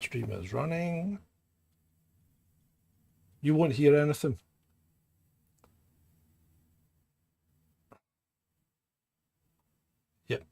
Stream is running. You won't hear anything. Yep.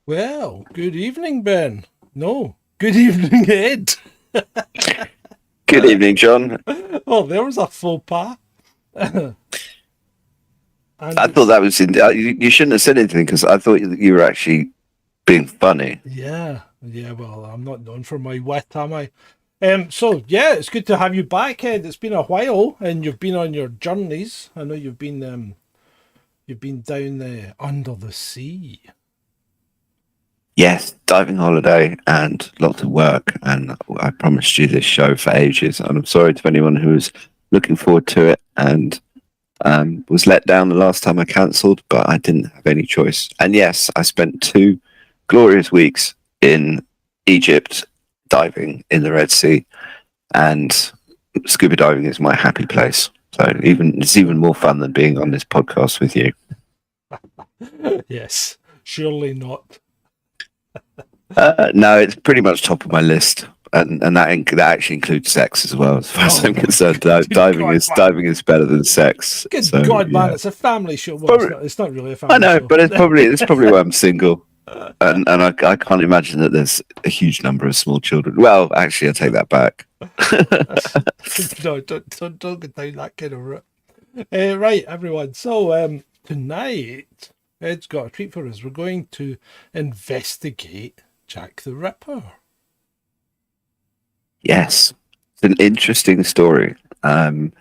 Well, good evening, Ben. No, good evening, Ed. Good evening, John. Oh, there was a faux pas. I thought that was you shouldn't have said anything because I thought you were actually being funny. Yeah. Well, I'm not known for my wit, am I? So yeah, it's good to have you back, Ed. It's been a while, and you've been on your journeys. I know you've been down under the sea. Yes, diving holiday and lots of work, and I promised you this show for ages. And I'm sorry to anyone who was looking forward to it and was let down the last time I cancelled, but I didn't have any choice. And yes, I spent 2 glorious weeks in Egypt diving in the Red Sea, and scuba diving is my happy place. So it's even more fun than being on this podcast with you. Yes, surely not. No, it's pretty much top of my list, and that actually includes sex as well. As far as I'm concerned, diving is better than sex. Good God, man! It's a family show. Well, it's not really a family. I know, show. but it's probably why I'm single, and I can't imagine that there's a huge number of small children. Well, actually, I take that back. No, don't go down that kind of route. Right, everyone. So tonight, Ed's got a treat for us. We're going to investigate Jack the Ripper. Yes, it's an interesting story, and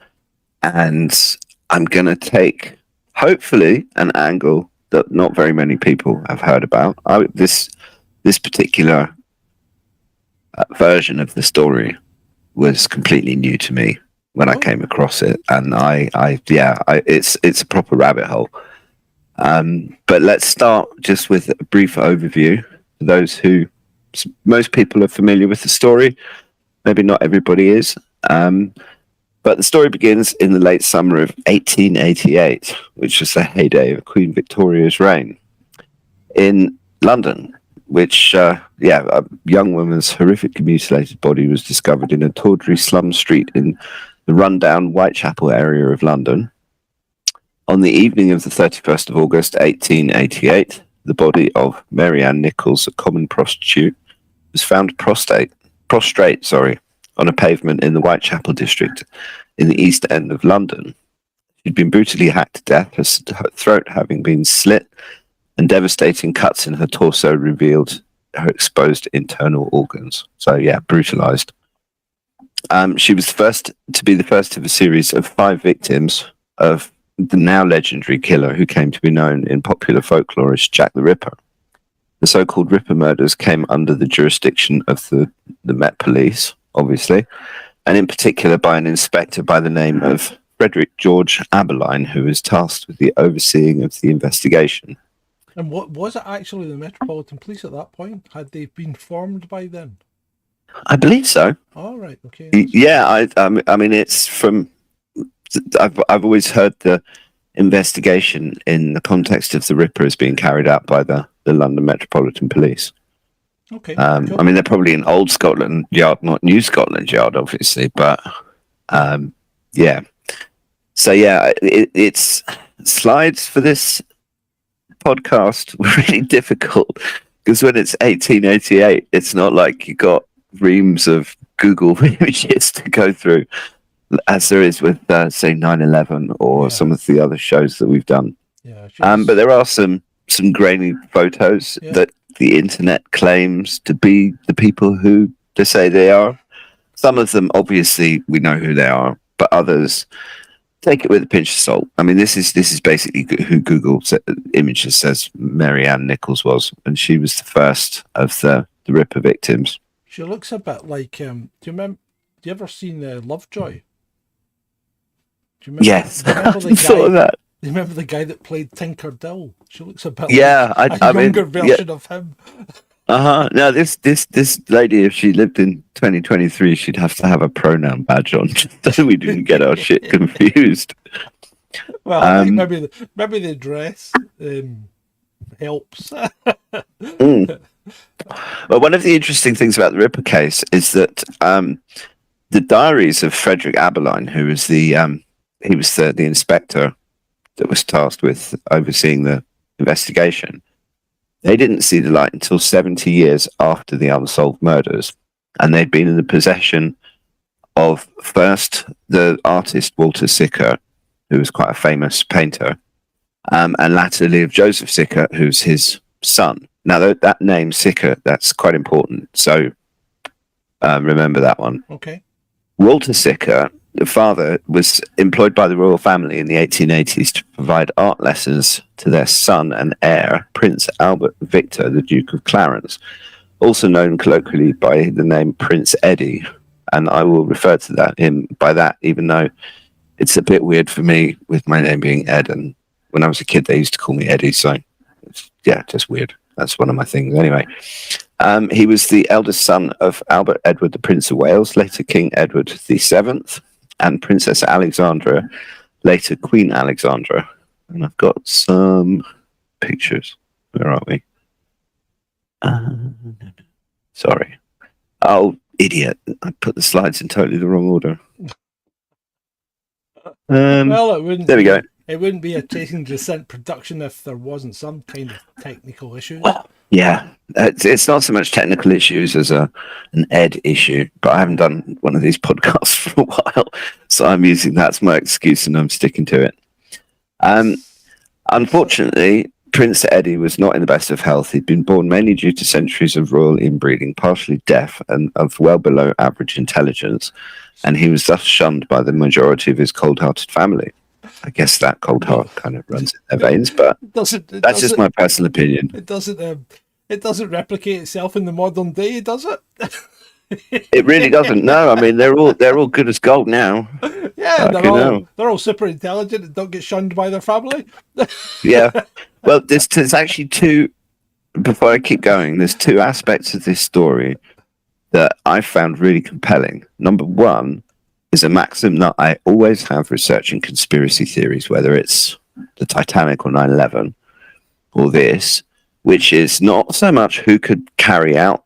I'm going to take, hopefully, an angle that not very many people have heard about. This particular version of the story was completely new to me when I came across it, and it's a proper rabbit hole. But let's start just with a brief overview for those who, most people are familiar with the story. Maybe not everybody is. But the story begins in the late summer of 1888, which was the heyday of Queen Victoria's reign, in London, which, a young woman's horrifically mutilated body was discovered in a tawdry slum street in the rundown Whitechapel area of London. On the evening of the 31st of August, 1888, the body of Mary Ann Nichols, a common prostitute, was found prostrate, on a pavement in the Whitechapel district in the East End of London. She'd been brutally hacked to death, her throat having been slit, and devastating cuts in her torso revealed her exposed internal organs. So, yeah, brutalized. She was the first of a series of 5 victims of the now legendary killer who came to be known in popular folklore as Jack the Ripper. The so-called Ripper murders came under the jurisdiction of the Met Police, obviously, and in particular by an inspector by the name of Frederick George Aberline, who was tasked with the overseeing of the investigation. And what was it actually the Metropolitan Police at that point? Had they been formed by then? I believe so. All right, okay. Yeah, I mean, it's from. I've always heard the investigation in the context of the Ripper as being carried out by the London Metropolitan Police. Okay. Cool. I mean, they're probably in old Scotland Yard, not new Scotland Yard, obviously, but yeah. So yeah, it's slides for this podcast were really difficult because when it's 1888, it's not like you got reams of Google images to go through, as there is with say 9/11 or some of the other shows that we've done. Yeah. But there are some grainy photos that the internet claims to be the people who they say they are. Some of them, obviously, we know who they are, but others, take it with a pinch of salt. I mean, this is basically who Google Images says Mary Ann Nichols was, and she was the first of the Ripper victims. She looks a bit like. Do you ever seen Lovejoy? Do you remember? Yes, do you remember I saw that. Do you remember the guy that played Tinker Dill? She looks a bit like a younger version of him. Now, this lady, if she lived in 2023, she'd have to have a pronoun badge on, just so we didn't get our shit confused. Well, I think maybe the dress helps. Well, one of the interesting things about the Ripper case is that the diaries of Frederick Aberline, who was the inspector that was tasked with overseeing the investigation, they didn't see the light until 70 years after the unsolved murders, and they'd been in the possession of first the artist Walter Sickert, who was quite a famous painter, and latterly of Joseph Sickert, who's his son. Now, that name Sickert, that's quite important, so remember that one. Okay. Walter Sickert, the father, was employed by the royal family in the 1880s to provide art lessons to their son and heir, Prince Albert Victor, the Duke of Clarence, also known colloquially by the name Prince Eddie. And I will refer to him by that, even though it's a bit weird for me with my name being Ed. And when I was a kid, they used to call me Eddie. So, yeah, just weird. That's one of my things. Anyway, he was the eldest son of Albert Edward, the Prince of Wales, later King Edward VII, and Princess Alexandra, later Queen Alexandra. And I've got some pictures. Where are we? Sorry. Oh, idiot. I put the slides in totally the wrong order. Well, it wouldn't. There we go. It wouldn't be a Chasing Dissent production if there wasn't some kind of technical issues. Well, yeah, it's not so much technical issues as an Ed issue, but I haven't done one of these podcasts for a while, so I'm using that as my excuse and I'm sticking to it. Unfortunately, Prince Eddie was not in the best of health. He'd been born mainly due to centuries of royal inbreeding, partially deaf and of well below average intelligence, and he was thus shunned by the majority of his cold-hearted family. I guess that cold heart kind of runs in their veins, but that's just my personal opinion. It doesn't replicate itself in the modern day, does it? It really doesn't. No, I mean they're all good as gold now. Yeah, they're all super intelligent and don't get shunned by their family. Yeah. Well, there's actually two. Before I keep going, there's two aspects of this story that I found really compelling. Number one is a maxim that I always have researching conspiracy theories, whether it's the Titanic or 9/11 or this, which is not so much who could carry out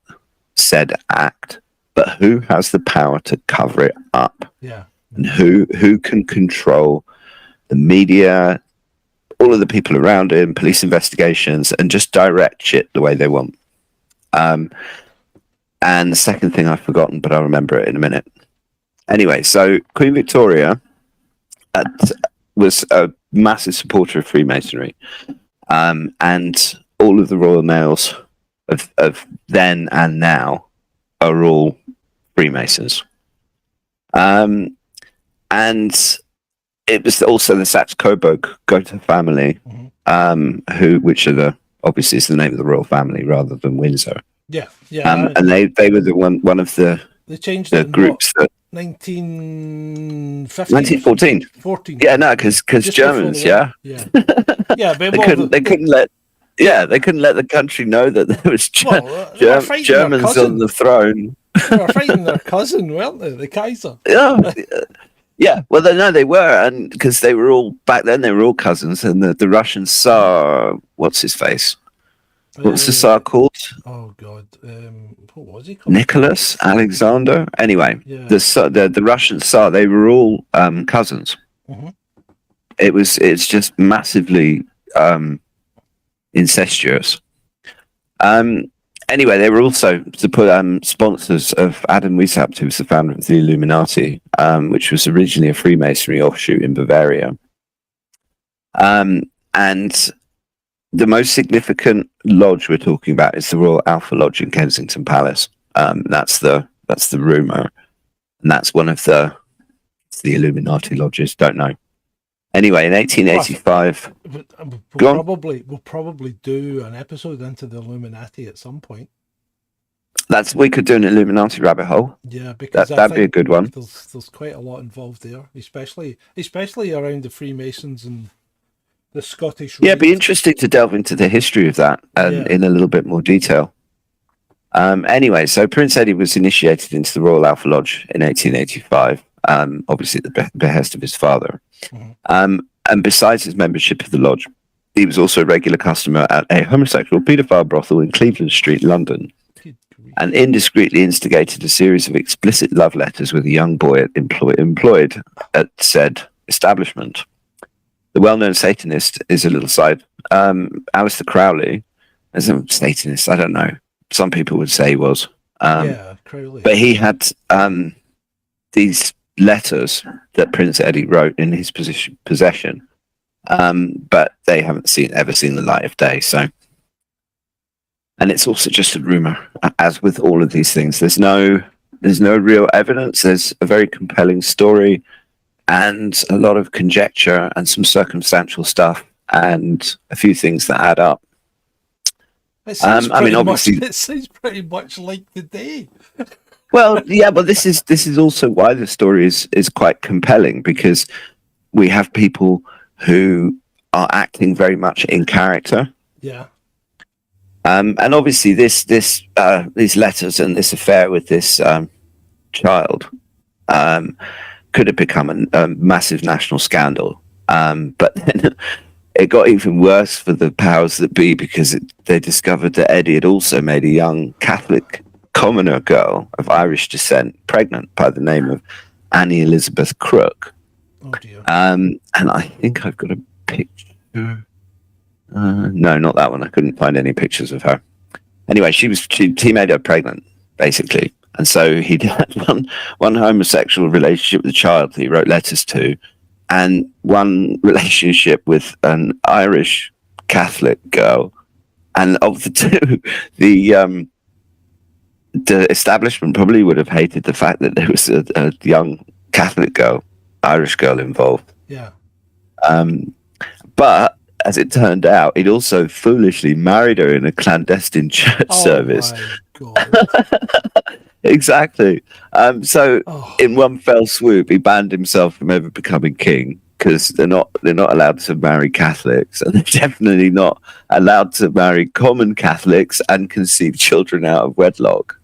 said act, but who has the power to cover it up. Yeah. And who can control the media, all of the people around him, police investigations, and just direct shit the way they want. And the second thing I've forgotten, but I'll remember it in a minute. Anyway, so Queen Victoria, was a massive supporter of Freemasonry, and all of the royal males of then and now are all Freemasons. And it was also the Saxe-Coburg Gotha family, which are obviously is the name of the royal family rather than Windsor. Yeah, yeah. And they were the one of the they changed the it in groups that 1914. 14. Yeah, no, because Germans, yeah, yeah, but they couldn't let the country know that there was Germans on the throne. They were fighting their cousin, weren't they? The Kaiser. Yeah. Well, they were, and because they were all back then, they were all cousins, and the Russian Tsar, what's his face? What's the Tsar called? Oh God, what was he called? Nicholas Alexander. Anyway, the Russian Tsar, they were all cousins. It's just massively incestuous. Anyway, they were also sponsors of Adam Weishaupt, who was the founder of the Illuminati, which was originally a Freemasonry offshoot in Bavaria. And the most significant lodge we're talking about is the Royal Alpha Lodge in Kensington Palace. That's the rumor, and that's one of the Illuminati lodges. Don't know. Anyway, in 1885, we'll probably do an episode into the Illuminati at some point. We could do an Illuminati rabbit hole. Yeah, because that'd be a good one. There's quite a lot involved there, especially around the Freemasons and the Scottish. Yeah, it'd be interesting to delve into the history of that in a little bit more detail. Anyway, so Prince Eddie was initiated into the Royal Alpha Lodge in 1885, obviously at the behest of his father. And besides his membership of the lodge, he was also a regular customer at a homosexual paedophile brothel in Cleveland Street, London, and indiscreetly instigated a series of explicit love letters with a young boy employed at said establishment. The well-known Satanist is a little side. Aleister Crowley, as a Satanist, I don't know. Some people would say he was. Crowley. But he had these letters that Prince Eddie wrote in his possession, but they haven't ever seen the light of day. So, and it's also just a rumor, as with all of these things. There's no real evidence. There's a very compelling story, and a lot of conjecture and some circumstantial stuff, and a few things that add up. Obviously, it seems pretty much like the day. Well, yeah, but this is also why the story is quite compelling, because we have people who are acting very much in character. Yeah. And obviously these letters and this affair with this child could have become a massive national scandal. But then it got even worse for the powers that be, because they discovered that Eddie had also made a young Catholic commoner girl of Irish descent pregnant by the name of Annie Elizabeth Crook. Oh dear. And I think I've got a picture. No, not that one. I couldn't find any pictures of her. Anyway, he made her pregnant, basically. And so he had one homosexual relationship with a child that he wrote letters to, and one relationship with an Irish Catholic girl. And of the two, the establishment probably would have hated the fact that there was a young Catholic girl, Irish girl involved. Yeah. But as it turned out, he'd also foolishly married her in a clandestine church service. Oh my God. Exactly. So in one fell swoop, he banned himself from ever becoming king, because they're not allowed to marry Catholics, and they're definitely not allowed to marry common Catholics and conceive children out of wedlock.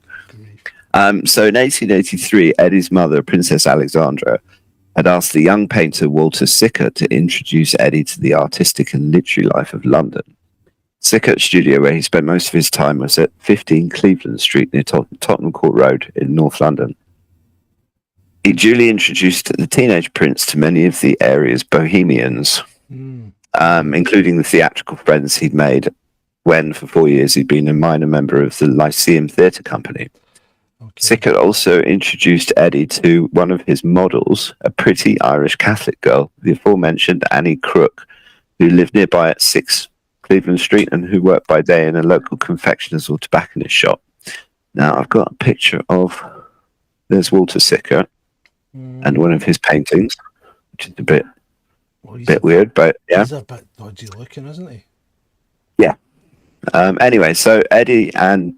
So in 1883, Eddie's mother, Princess Alexandra, had asked the young painter Walter Sickert to introduce Eddie to the artistic and literary life of London. Sickert's studio, where he spent most of his time, was at 15 Cleveland Street near Tottenham Court Road in North London. He duly introduced the teenage prince to many of the area's bohemians, including the theatrical friends he'd made when, for 4 years, he'd been a minor member of the Lyceum Theatre Company. Okay. Sickert also introduced Eddie to one of his models, a pretty Irish Catholic girl, the aforementioned Annie Crook, who lived nearby at 6 Cleveland Street and who worked by day in a local confectioner's or tobacconist shop. Now, I've got a picture of, there's Walter Sickert and one of his paintings, which is a bit weird, but yeah. He's a bit dodgy looking, isn't he? Yeah. Anyway, so Eddie and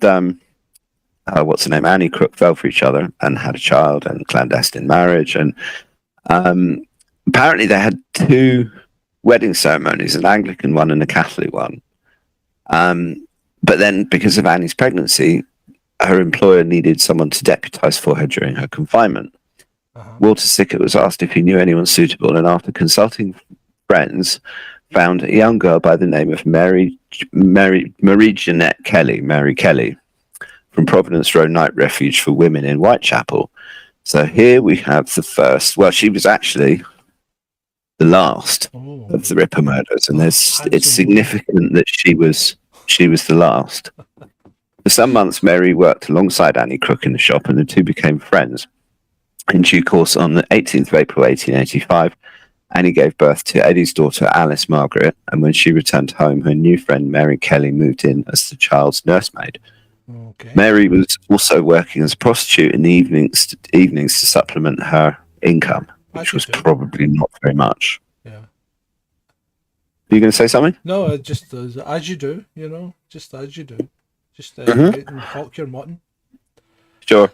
what's her name? Annie Crook fell for each other and had a child and clandestine marriage. And apparently they had 2 wedding ceremonies, an Anglican one and a Catholic one. But then because of Annie's pregnancy, her employer needed someone to deputise for her during her confinement. Walter Sickert was asked if he knew anyone suitable, and after consulting friends, found a young girl by the name of Mary Jeanette Kelly, Mary Kelly, from Providence Road Night Refuge for Women in Whitechapel. So here we have the first. Well, she was actually the last of the Ripper murders, and it's significant that she was the last. For some months, Mary worked alongside Annie Crook in the shop, and the two became friends. In due course, on the 18th of April 1885, Annie gave birth to Eddie's daughter, Alice Margaret, and when she returned home, her new friend Mary Kelly moved in as the child's nursemaid. Okay. Mary was also working as a prostitute in the evenings to supplement her income, which was probably not very much. Yeah. Are you going to say something? No, just as you do, just as you do. Just and hulk your mutton. Sure.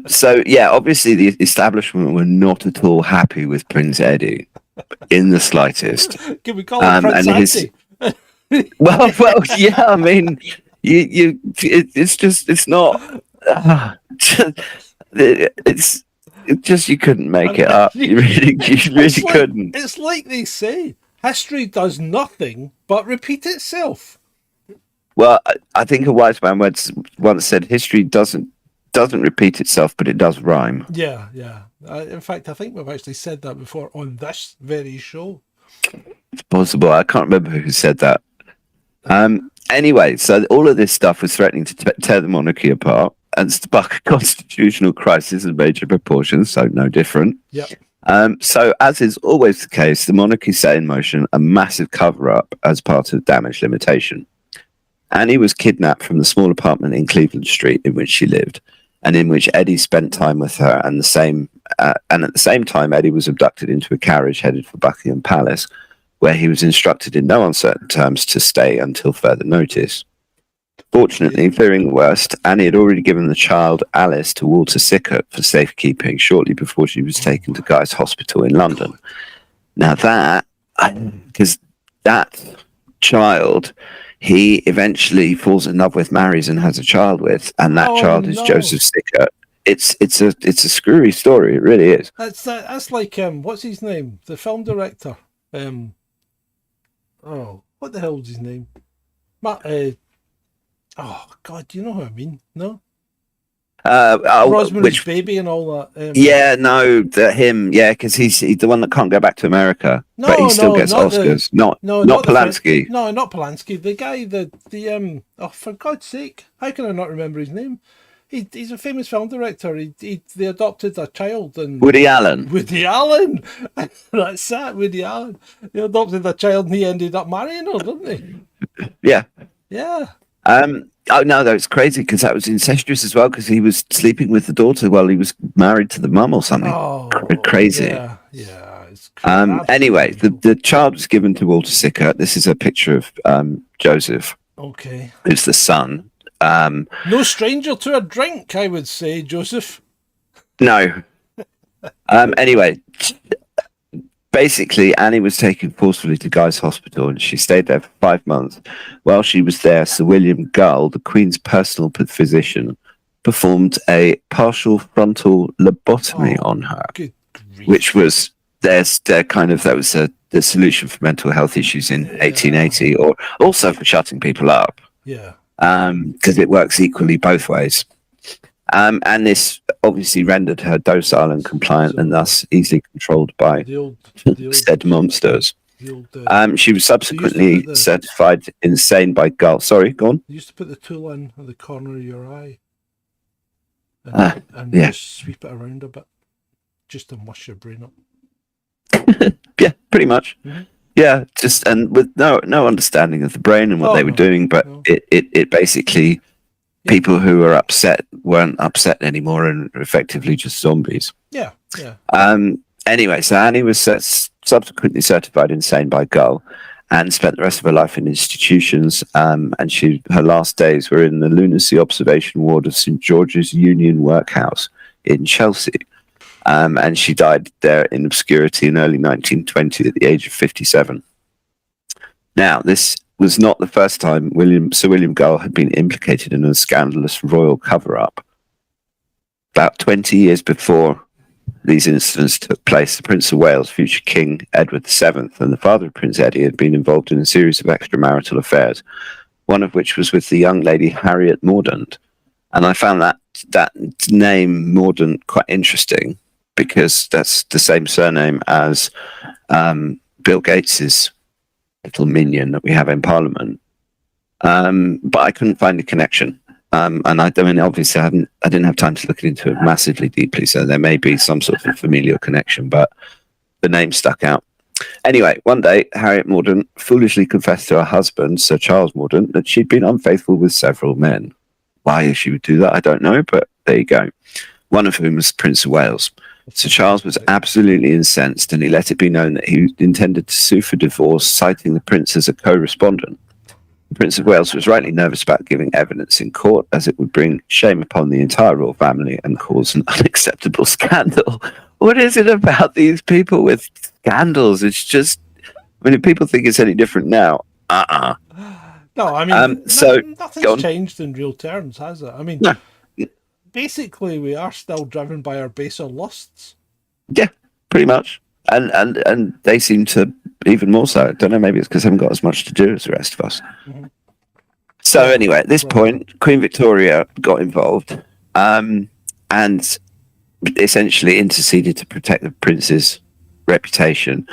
So yeah, obviously the establishment were not at all happy with Prince Eddie in the slightest. Can we call him Prince Eddie? Well, yeah. I mean, it's not. It's just you couldn't make it up. You really couldn't. It's like they say, history does nothing but repeat itself. Well, I think a wise man once said, "History doesn't repeat itself, but it does rhyme." Yeah. In fact, I think we've actually said that before on this very show. It's possible. I can't remember who said that. Anyway, so all of this stuff was threatening to tear the monarchy apart and spark a constitutional crisis of major proportions, so no different. Yep. So, as is always the case, the monarchy set in motion a massive cover-up as part of damage limitation. Annie was kidnapped from the small apartment in Cleveland Street in which she lived, and in which Eddie spent time with her. And at the same time, Eddie was abducted into a carriage headed for Buckingham Palace, where he was instructed in no uncertain terms to stay until further notice. Fortunately, fearing the worst, Annie had already given the child Alice to Walter Sickert for safekeeping shortly before she was taken to Guy's Hospital in London. Now because that child, he eventually falls in love with, marries, and has a child with, and that child is Joseph Sickert. It's a screwy story. It really is. That's like what's his name? The film director. What the hell's his name? Oh God, do you know who I mean? No. Rosemary's Baby and all that. Because he's the one that can't go back to America, but he still gets Oscars. Not Polanski. Not Polanski. The guy, for God's sake, how can I not remember his name? He's a famous film director. They adopted a child and Woody Allen. That's that. Woody Allen. They adopted a child and he ended up marrying her, didn't he? Yeah. Yeah. Oh no, that was crazy because that was incestuous as well because he was sleeping with the daughter while he was married to the mum or something. Crazy. Yeah. It's crazy. Anyway, the child was given to Walter Sickert. This is a picture of Joseph. Okay. Who's the son. No stranger to a drink, I would say, Joseph. No. Anyway, basically, Annie was taken forcefully to Guy's Hospital, and she stayed there for 5 months. While she was there, Sir William Gull, the Queen's personal physician, performed a partial frontal lobotomy on her, which was the solution for mental health issues in 1880, or also for shutting people up. Yeah. Because it works equally both ways. And this obviously rendered her docile and compliant and thus easily controlled by said monsters. She was subsequently certified insane by Gull. Sorry, go on. You used to put the tool in at the corner of your eye. and yeah. just sweep it around a bit, just to mush your brain up. Yeah, pretty much. Mm-hmm. Yeah, just and with no understanding of the brain and what they were doing, but it basically people who were upset weren't upset anymore and were effectively just zombies. Yeah. Anyway, so Annie was subsequently certified insane by Gull, and spent the rest of her life in institutions. And her last days were in the lunacy observation ward of St George's Union Workhouse in Chelsea. And she died there in obscurity in early 1920 at the age of 57. Now, this was not the first time Sir William Gull had been implicated in a scandalous royal cover-up. About 20 years before these incidents took place, the Prince of Wales, future King Edward VII, and the father of Prince Eddie had been involved in a series of extramarital affairs, one of which was with the young lady Harriet Mordaunt. And I found that name Mordaunt quite interesting, because that's the same surname as Bill Gates's little minion that we have in Parliament. But I couldn't find a connection. And I mean, obviously, I didn't have time to look into it massively deeply, so there may be some sort of familial connection, but the name stuck out. Anyway, one day, Harriet Mordaunt foolishly confessed to her husband, Sir Charles Mordaunt, that she'd been unfaithful with several men. Why she would do that, I don't know, but there you go. One of whom was Prince of Wales. Sir Charles was absolutely incensed, and he let it be known that he intended to sue for divorce, citing the prince as a co-respondent. The Prince of Wales was rightly nervous about giving evidence in court, as it would bring shame upon the entire royal family and cause an unacceptable scandal. What is it about these people with scandals? It's just, I mean, if people think it's any different now, No, I mean, so nothing's changed in real terms, has it? I mean, no. Basically, we are still driven by our baser lusts. Yeah, pretty much. And they seem to even more so. I don't know, maybe it's because they haven't got as much to do as the rest of us. Mm-hmm. So anyway, at this point, Queen Victoria got involved and essentially interceded to protect the prince's reputation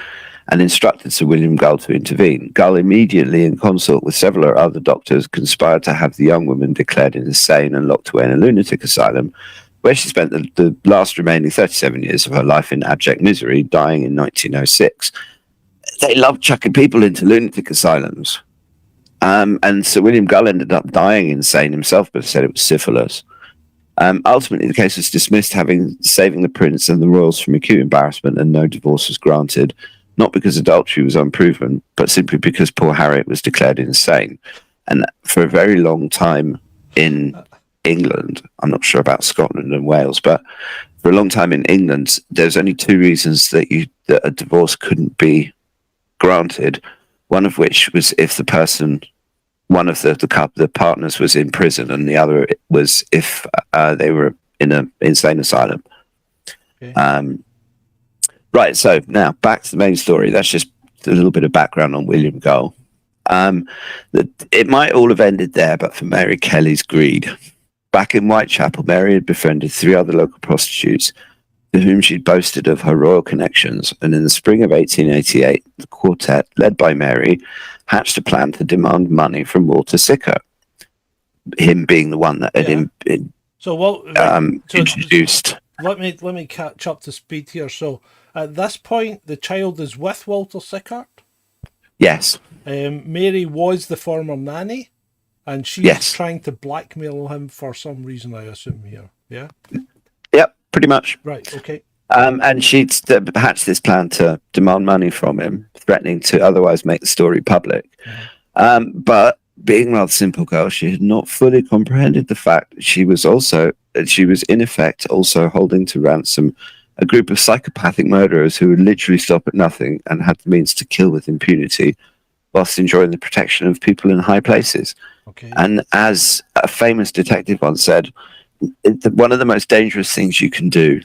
and instructed Sir William Gull to intervene. Gull immediately, in consort with several other doctors, conspired to have the young woman declared insane and locked away in a lunatic asylum, where she spent the last remaining 37 years of her life in abject misery, dying in 1906. They loved chucking people into lunatic asylums. And Sir William Gull ended up dying insane himself, but said it was syphilis. Ultimately, the case was dismissed, saving the prince and the royals from acute embarrassment, and no divorce was granted, not because adultery was unproven, but simply because poor Harriet was declared insane. And for a very long time in England, I'm not sure about Scotland and Wales, but for a long time in England, there's only two reasons that a divorce couldn't be granted. One of which was if one of the partners was in prison, and the other was if they were in an insane asylum. Okay. Right, so now back to the main story. That's just a little bit of background on William Gull. It might all have ended there, but for Mary Kelly's greed. Back in Whitechapel, Mary had befriended 3 other local prostitutes to whom she'd boasted of her royal connections, and in the spring of 1888, the quartet, led by Mary, hatched a plan to demand money from Walter Sickert, him being the one that had introduced. Let me catch up to speed here. So at this point, the child is with Walter Sickert? Yes. Mary was the former nanny, and she's trying to blackmail him for some reason, I assume, here. Yeah? Yep, pretty much. Right, okay. And she'd hatched this plan to demand money from him, threatening to otherwise make the story public. Mm-hmm. But being a rather simple girl, she had not fully comprehended the fact that she was in effect also holding to ransom a group of psychopathic murderers who would literally stop at nothing and had the means to kill with impunity, whilst enjoying the protection of people in high places. Okay. And as a famous detective once said, one of the most dangerous things you can do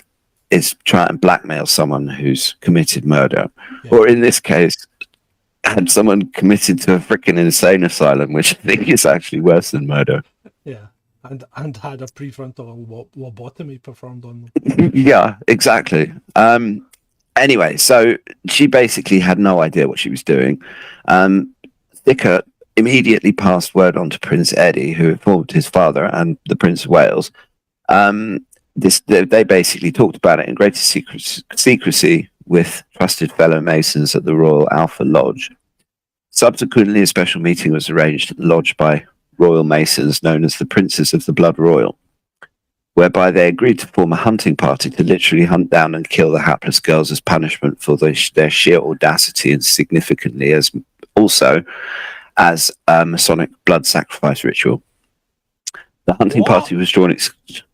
is try and blackmail someone who's committed murder, or in this case, had someone committed to a freaking insane asylum, which I think is actually worse than murder. Yeah, and had a prefrontal lobotomy performed on them. Yeah, exactly. Anyway, so she basically had no idea what she was doing. Sickert immediately passed word on to Prince Eddie, who informed his father and the Prince of Wales. they basically talked about it in greater secrecy with trusted fellow Masons at the Royal Alpha Lodge. Subsequently, a special meeting was arranged at the lodge by Royal Masons known as the Princes of the Blood Royal, whereby they agreed to form a hunting party to literally hunt down and kill the hapless girls as punishment for their sheer audacity, and significantly as a Masonic blood sacrifice ritual. The hunting party was drawn.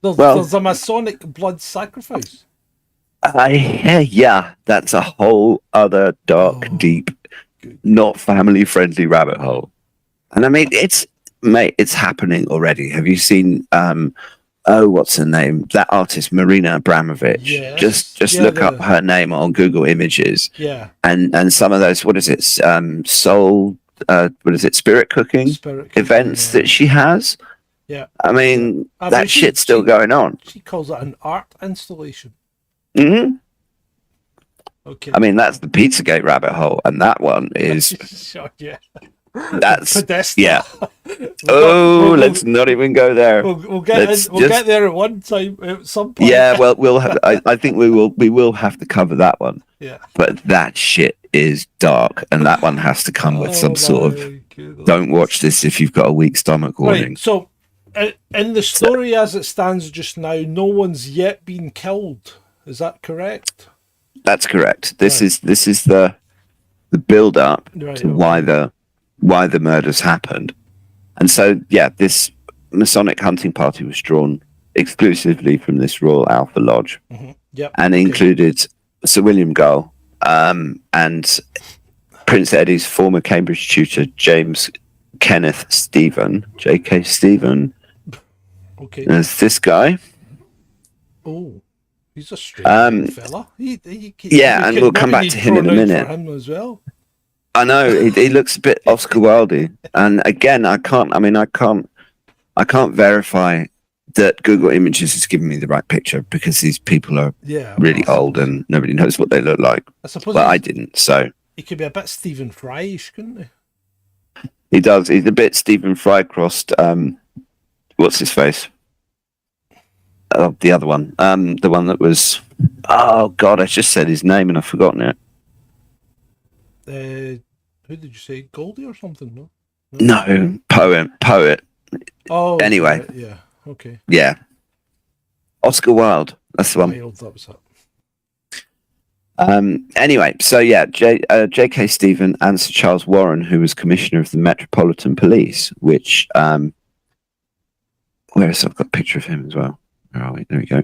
There's a Masonic blood sacrifice. Yeah, that's a whole other dark, deep, not family-friendly rabbit hole. And I mean, it's happening already. Have you seen? What's her name? That artist, Marina Abramovich. Yes. Just look up her name on Google Images. Yeah. And some of those, what is it? Soul. What is it? Spirit cooking events that she has. Yeah. I mean, that shit's still going on. She calls it an art installation. Mm-hmm. Okay. I mean, that's the Pizzagate rabbit hole, and that one is. Yeah. That's Podesta. Yeah. Let's not even go there. We'll get there at one time at some point. Yeah, well, I think we will have to cover that one. Yeah. But that shit is dark, and that one has to come with some sort of goodness. Don't watch this if you've got a weak stomach warning. Right, so in the story as it stands just now, no one's yet been killed. Is that correct? That's correct. This is the build up to why the murders happened. And so, yeah, this Masonic hunting party was drawn exclusively from this Royal Alpha Lodge. Mm-hmm. Yep. And included Sir William Gull and Prince Eddie's former Cambridge tutor, James Kenneth Stephen, J.K. Stephen. Okay. There's this guy. Oh, he's a strange fella. And we'll come back to him in a minute. For him as well. I know he looks a bit Oscar Wilde, and again, I can't verify that Google Images is giving me the right picture because these people are really old and nobody knows what they look like. I suppose. But I didn't, so he could be a bit Stephen Fry-ish, couldn't he? He does. He's a bit Stephen Fry crossed. What's his face? The other one. The one that was. Oh God! I just said his name and I've forgotten it. Who did you say? Goldie or something? No, poet. Oh. Anyway. Yeah. Okay. Yeah. Oscar Wilde. That's the one. That was that. Anyway, so yeah, J.K. Stephen and Sir Charles Warren, who was Commissioner of the Metropolitan Police, which I've got a picture of him as well. Where are we? There we go.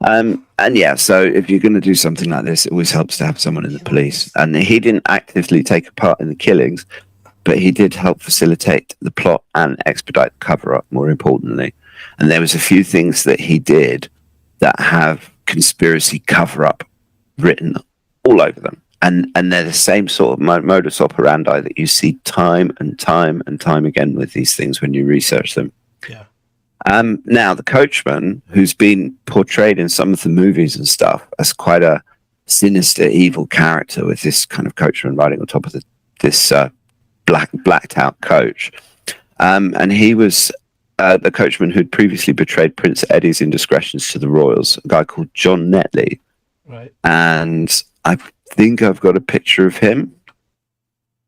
And yeah, so if you're going to do something like this, it always helps to have someone in the police. And he didn't actively take a part in the killings, but he did help facilitate the plot and expedite the cover-up, more importantly. And there was a few things that he did that have conspiracy cover-up written all over them. And they're the same sort of modus operandi that you see time and time and time again with these things when you research them. Yeah. Now, the coachman, who's been portrayed in some of the movies and stuff as quite a sinister, evil character with this kind of coachman riding on top of this blacked out coach. And he was the coachman who'd previously betrayed Prince Eddie's indiscretions to the royals, a guy called John Netley. Right. And I think I've got a picture of him.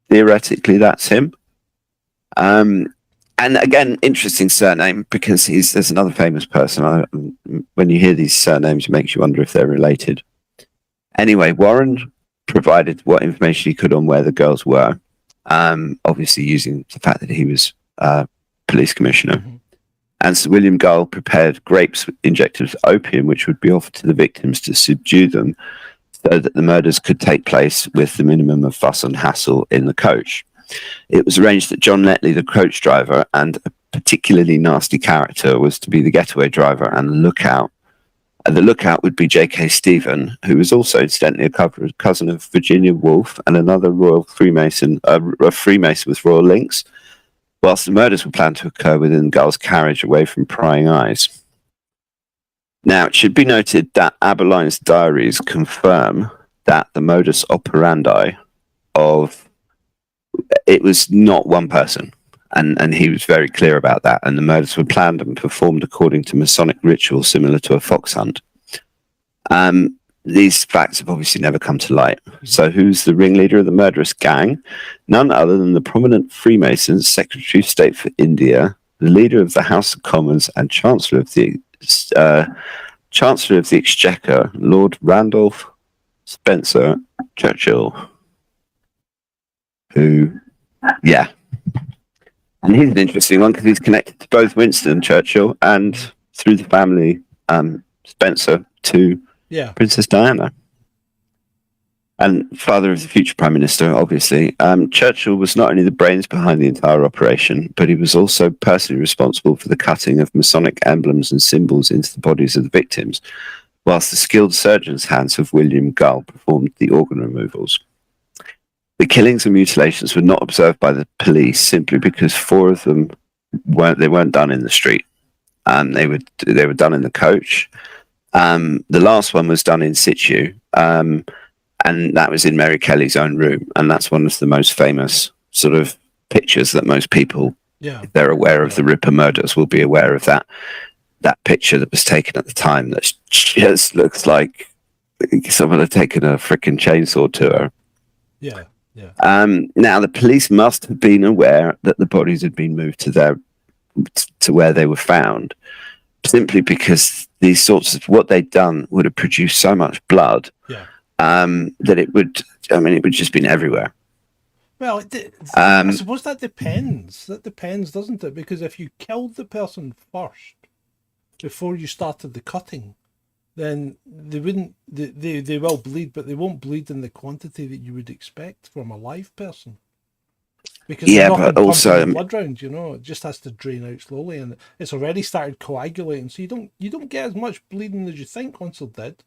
Theoretically, that's him. And again, interesting surname because there's another famous person. When you hear these surnames, it makes you wonder if they're related. Anyway, Warren provided what information he could on where the girls were, obviously using the fact that he was police commissioner. Mm-hmm. And Sir William Gull prepared grapes injected with opium, which would be offered to the victims to subdue them so that the murders could take place with the minimum of fuss and hassle in the coach. It was arranged that John Netley, the coach driver, and a particularly nasty character, was to be the getaway driver and the lookout. And the lookout would be J.K. Stephen, who was also incidentally a cousin of Virginia Woolf and another royal Freemason, a Freemason with royal links, whilst the murders were planned to occur within Gull's carriage away from prying eyes. Now, it should be noted that Aberline's diaries confirm that the modus operandi of it was not one person. and he was very clear about that. And the murders were planned and performed according to Masonic ritual similar to a fox hunt. These facts have obviously never come to light. So who's the ringleader of the murderous gang? None other than the prominent Freemasons, Secretary of State for India, the leader of the House of Commons, and Chancellor of the Exchequer, Lord Randolph Spencer Churchill. Who, yeah. And he's an interesting one because he's connected to both Winston Churchill and, through the family, Spencer, to Princess Diana. And father of the future Prime Minister, obviously. Churchill was not only the brains behind the entire operation, but he was also personally responsible for the cutting of Masonic emblems and symbols into the bodies of the victims, whilst the skilled surgeon's hands of William Gull performed the organ removals. The killings and mutilations were not observed by the police simply because 4 of them weren't done in the street. They were done in the coach. The last one was done in situ, and that was in Mary Kelly's own room. And that's one of the most famous sort of pictures that most people, if they're aware of the Ripper murders, will be aware of that picture that was taken at the time that just looks like someone had taken a freaking chainsaw to her. Yeah. Now, the police must have been aware that the bodies had been moved to where they were found, simply because these sorts of what they'd done would have produced so much blood that it would just been everywhere. Well, I suppose that depends. That depends, doesn't it? Because if you killed the person first before you started the cutting, then they wouldn't. They will bleed, but they won't bleed in the quantity that you would expect from a live person. Because but also blood round, it just has to drain out slowly, and it's already started coagulating. So you don't get as much bleeding as you think once they're dead,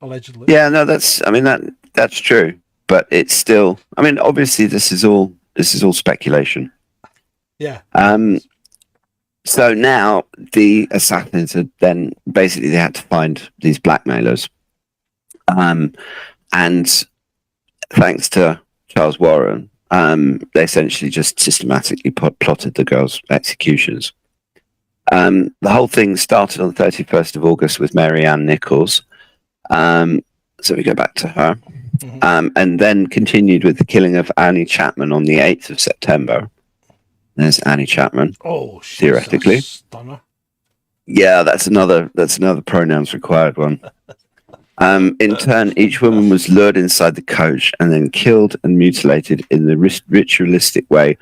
allegedly. Yeah, no, that's true, but it's still. I mean, obviously, this is all speculation. Yeah. So now the assassins had then basically they had to find these blackmailers, and thanks to Charles Warren, they essentially just systematically plotted the girls' executions. The whole thing started on the 31st of August with Mary Ann Nichols. So we go back to her, and then continued with the killing of Annie Chapman on the 8th of September. There's Annie Chapman. Oh, she's theoretically a stunner. Yeah, that's another pronouns required one. In turn, each woman was lured inside the coach and then killed and mutilated in the ritualistic way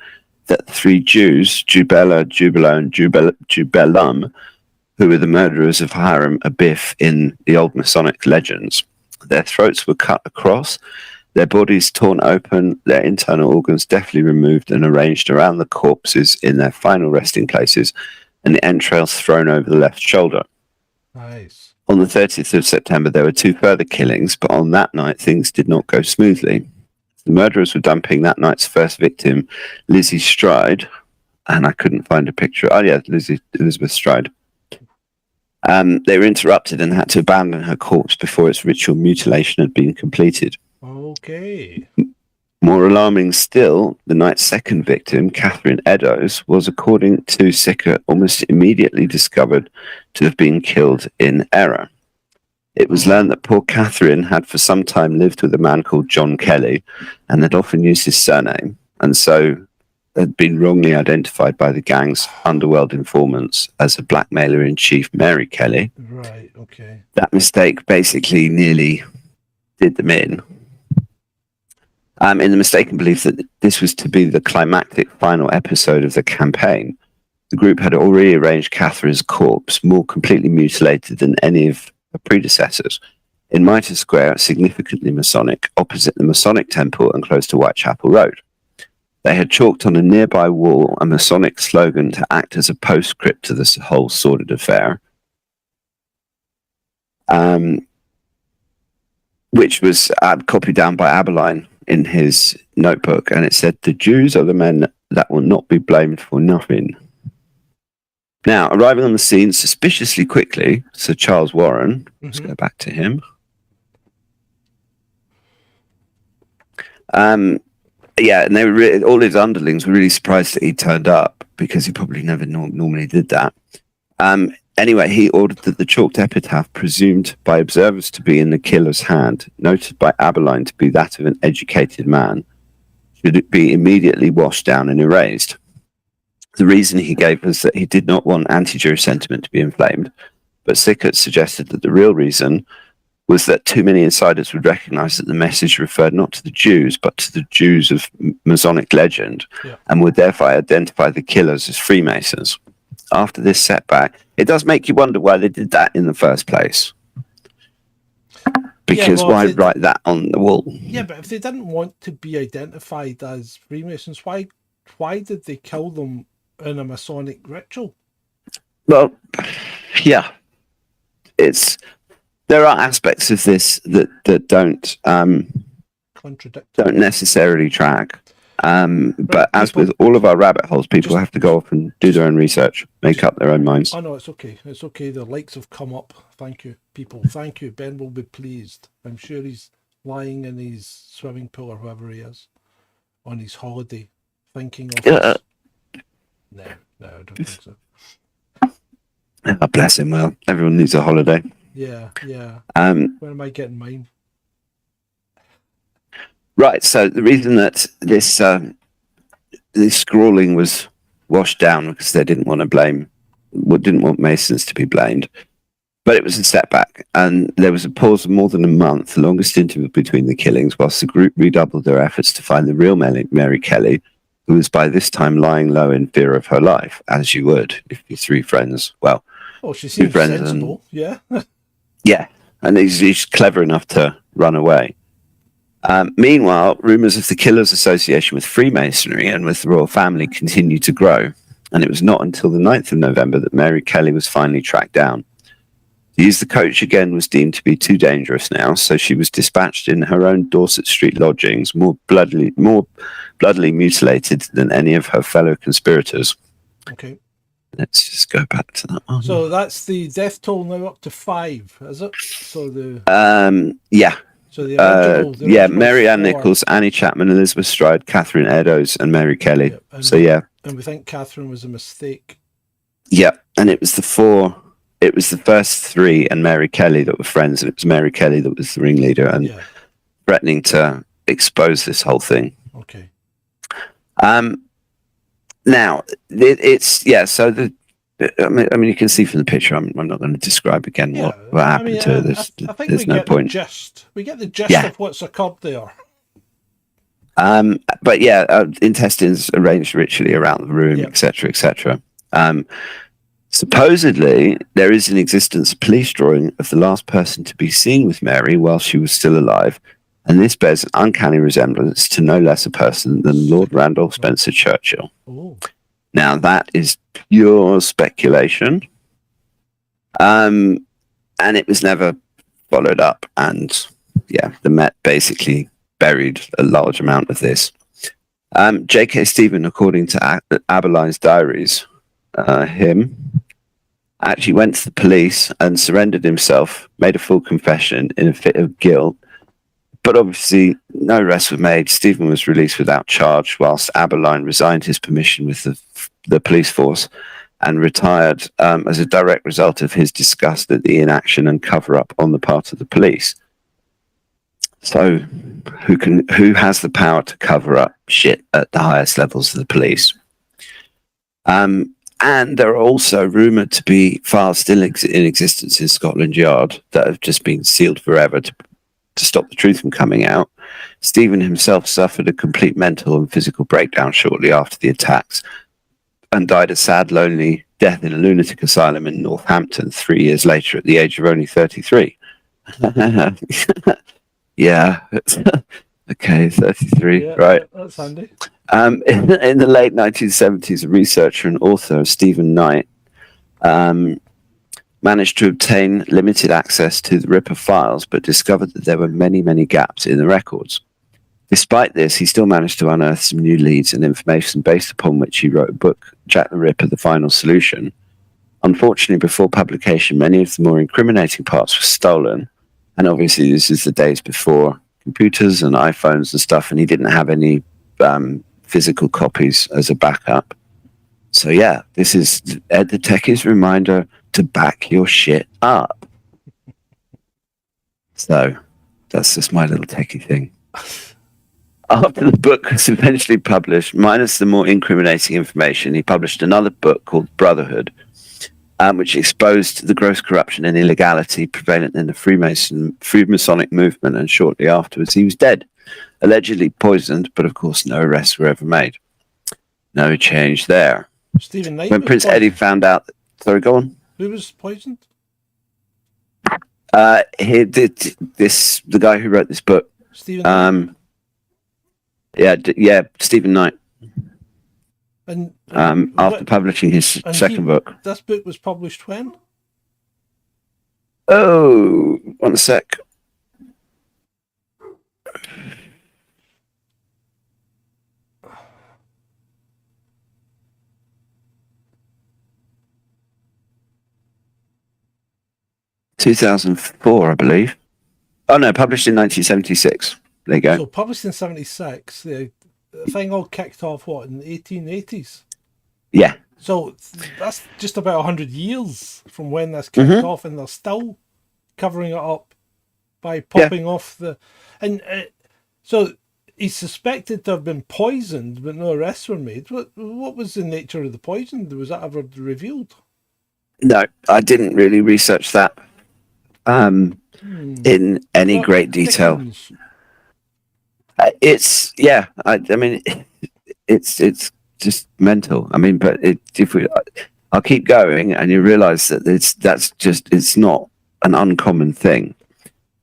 that the 3 Jews, Jubela, Jubelo, and Jubelum, who were the murderers of Hiram Abiff in the old Masonic legends. Their throats were cut across, their bodies torn open, their internal organs deftly removed and arranged around the corpses in their final resting places, and the entrails thrown over the left shoulder. Nice. On the 30th of September, there were 2 further killings, but on that night, things did not go smoothly. The murderers were dumping that night's first victim, Lizzie Stride, and I couldn't find a picture. Oh, yeah, Elizabeth Stride. They were interrupted and had to abandon her corpse before its ritual mutilation had been completed. Okay. More alarming still, the night's second victim, Catherine Eddowes, was, according to Sicker, almost immediately discovered to have been killed in error. It was learned that poor Catherine had for some time lived with a man called John Kelly and had often used his surname, and so had been wrongly identified by the gang's underworld informants as a blackmailer-in-chief, Mary Kelly. Right, okay. That mistake basically nearly did them in the mistaken belief that this was to be the climactic final episode of the campaign. The group had already arranged Catherine's corpse more completely mutilated than any of her predecessors in Mitre Square, significantly Masonic, opposite the Masonic Temple and close to Whitechapel Road. They had chalked on a nearby wall a Masonic slogan to act as a postscript to this whole sordid affair, which was copied down by Aberline in his notebook, and it said, "The Jews are the men that will not be blamed for nothing." Now, arriving on the scene suspiciously quickly, Sir Charles Warren, let's go back to him, yeah, and they were all his underlings were really surprised that he turned up because he probably never normally did that. Anyway, he ordered that the chalked epitaph, presumed by observers to be in the killer's hand, noted by Aberline to be that of an educated man, should be immediately washed down and erased. The reason he gave was that he did not want anti-Jewish sentiment to be inflamed, but Sickert suggested that the real reason was that too many insiders would recognize that the message referred not to the Jews, but to the Jews of Masonic legend, and would therefore identify the killers as Freemasons. After this setback, it does make you wonder why they did that in the first place. Because why write that on the wall? Yeah, but if they didn't want to be identified as Freemasons, why did they kill them in a Masonic ritual? Well, yeah, there are aspects of this that don't necessarily track. But as with all of our rabbit holes, people have to go off and do their own research, make up their own minds. Oh no, it's okay. It's okay. The likes have come up. Thank you, people. Thank you. Ben will be pleased. I'm sure he's lying in his swimming pool or wherever he is on his holiday, thinking of us. No, I don't think so. Oh, bless him. Well, everyone needs a holiday. Yeah. When am I getting mine? Right. So the reason that this scrawling was washed down because they didn't want Masons to be blamed, but it was a setback, and there was a pause of more than a month, the longest interval between the killings, whilst the group redoubled their efforts to find the real Mary Kelly, who was by this time lying low in fear of her life, as you would if your three friends. Well, she seems sensible. Yeah. Yeah, and he's clever enough to run away. Meanwhile, rumours of the killer's association with Freemasonry and with the royal family continued to grow, and it was not until the 9th of November that Mary Kelly was finally tracked down. To use the coach again was deemed to be too dangerous now, so she was dispatched in her own Dorset Street lodgings, more bloodily mutilated than any of her fellow conspirators. Okay. Let's just go back to that one. So that's the death toll now up to 5, is it? So yeah. So the original Mary Ann 4. Nichols, Annie Chapman, Elizabeth Stride, Catherine Eddowes, and Mary Kelly. And we think Catherine was a mistake. Yeah, and it was the first 3 and Mary Kelly that were friends, and it was Mary Kelly that was the ringleader and threatening to expose this whole thing. Okay. Now so I mean, you can see from the picture. I'm not going to describe again what happened to this. I think there's no point. We get the gist of what's occurred there. But intestines arranged ritually around the room, etc., etc. Supposedly, there is in existence a police drawing of the last person to be seen with Mary while she was still alive, and this bears an uncanny resemblance to no less a person than Lord Randolph Spencer Churchill. Ooh. Now, that is pure speculation, and it was never followed up, and the Met basically buried a large amount of this. J.K. Stephen, according to Aberline's diaries, him actually went to the police and surrendered himself, made a full confession in a fit of guilt, but obviously no arrests were made. Stephen was released without charge, whilst Aberline resigned his permission with the police force and retired as a direct result of his disgust at the inaction and cover-up on the part of the police. So who has the power to cover up shit at the highest levels of the police? And there are also rumoured to be files still in existence in Scotland Yard that have just been sealed forever to stop the truth from coming out. Stephen himself suffered a complete mental and physical breakdown shortly after the attacks and died a sad, lonely death in a lunatic asylum in Northampton 3 years later at the age of only 33. Yeah. Okay, 33, right. That's handy. In the late 1970s, a researcher and author, Stephen Knight, managed to obtain limited access to the Ripper files, but discovered that there were many, many gaps in the records. Despite this, he still managed to unearth some new leads and information based upon which he wrote a book, Jack the Ripper, The Final Solution. Unfortunately, before publication, many of the more incriminating parts were stolen, and obviously this is the days before computers and iPhones and stuff, and he didn't have any physical copies as a backup. So yeah, this is Ed the Techie's reminder to back your shit up. So that's just my little techie thing. After the book was eventually published, minus the more incriminating information, he published another book called Brotherhood, which exposed the gross corruption and illegality prevalent in the Freemasonic movement, and shortly afterwards he was dead, allegedly poisoned, but of course no arrests were ever made. No change there. Stephen Knight. When Prince Eddie found out... Sorry, go on. Who was poisoned? He did this. The guy who wrote this book. Stephen Knight. Yeah, Stephen Knight. And after publishing his second book. This book was published when? Oh, 1 sec. ...2004, I believe. Oh no, published in 1976. There you go. So published in 76. The thing all kicked off, what, in the 1880s? Yeah. So that's just about 100 years from when this kicked off, and they're still covering it up by popping off the... And so he's suspected to have been poisoned, but no arrests were made. What was the nature of the poison? Was that ever revealed? No, I didn't really research that in any great detail. It's just mental. I mean, but I'll keep going, and you realise that it's not an uncommon thing.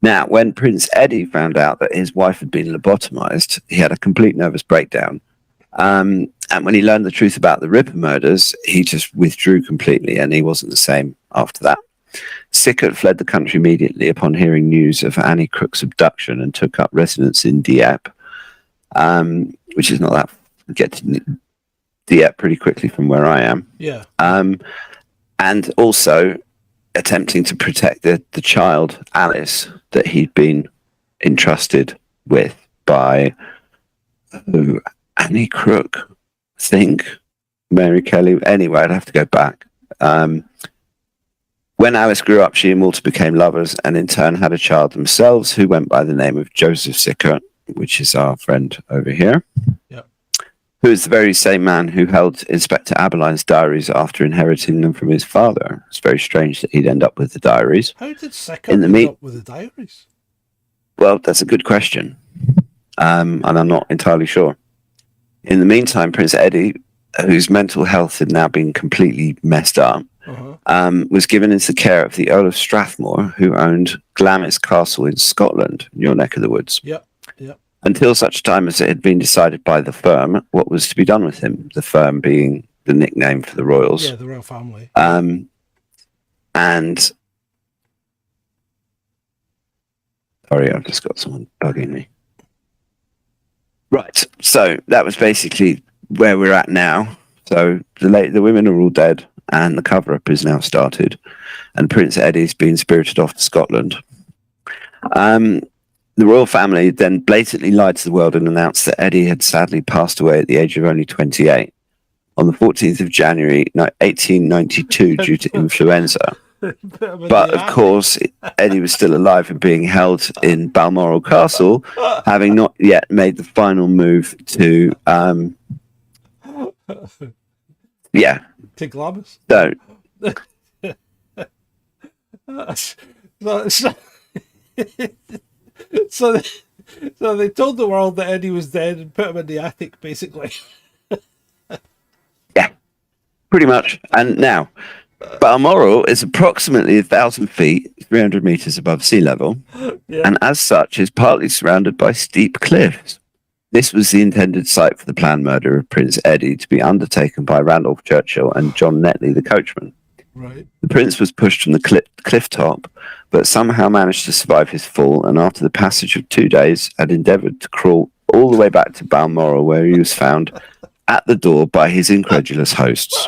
Now, when Prince Eddie found out that his wife had been lobotomized, he had a complete nervous breakdown. And when he learned the truth about the Ripper murders, he just withdrew completely, and he wasn't the same after that. Sickert fled the country immediately upon hearing news of Annie Crook's abduction and took up residence in Dieppe, which is not that... Get to Dieppe pretty quickly from where I am. Yeah. And also attempting to protect the child, Alice, that he'd been entrusted with by Annie Crook, I think. Mary Kelly. Anyway, I'd have to go back. When Alice grew up, she and Walter became lovers, and in turn had a child themselves who went by the name of Joseph Sickert, which is our friend over here. Yep. Who is the very same man who held Inspector Abeline's diaries after inheriting them from his father. It's very strange that he'd end up with the diaries. How did Sickert end up with the diaries? Well, that's a good question. And I'm not entirely sure. In the meantime, Prince Eddie, whose mental health had now been completely messed up, was given into the care of the Earl of Strathmore, who owned Glamis Castle in Scotland, in your neck of the woods. Yep. Until such time as it had been decided by the firm what was to be done with him, the firm being the nickname for the royals. Yeah, the royal family. And sorry, I've just got someone bugging me. Right, so that was basically where we're at now. So the women are all dead, and the cover-up is now started, and Prince Eddie's been spirited off to Scotland. The royal family then blatantly lied to the world and announced that Eddie had sadly passed away at the age of only 28 on the 14th of January 1892 due to influenza. But of course, Eddie was still alive and being held in Balmoral Castle, having not yet made the final move to to Glamis. So they told the world that Eddie was dead and put him in the attic, basically. Yeah, pretty much. And now, Balmoral is approximately 1,000 feet, 300 meters above sea level, and as such is partly surrounded by steep cliffs. This was the intended site for the planned murder of Prince Eddie, to be undertaken by Randolph Churchill and John Netley, the coachman. Right. The prince was pushed from the cliff top, but somehow managed to survive his fall, and after the passage of 2 days had endeavoured to crawl all the way back to Balmoral, where he was found at the door by his incredulous hosts.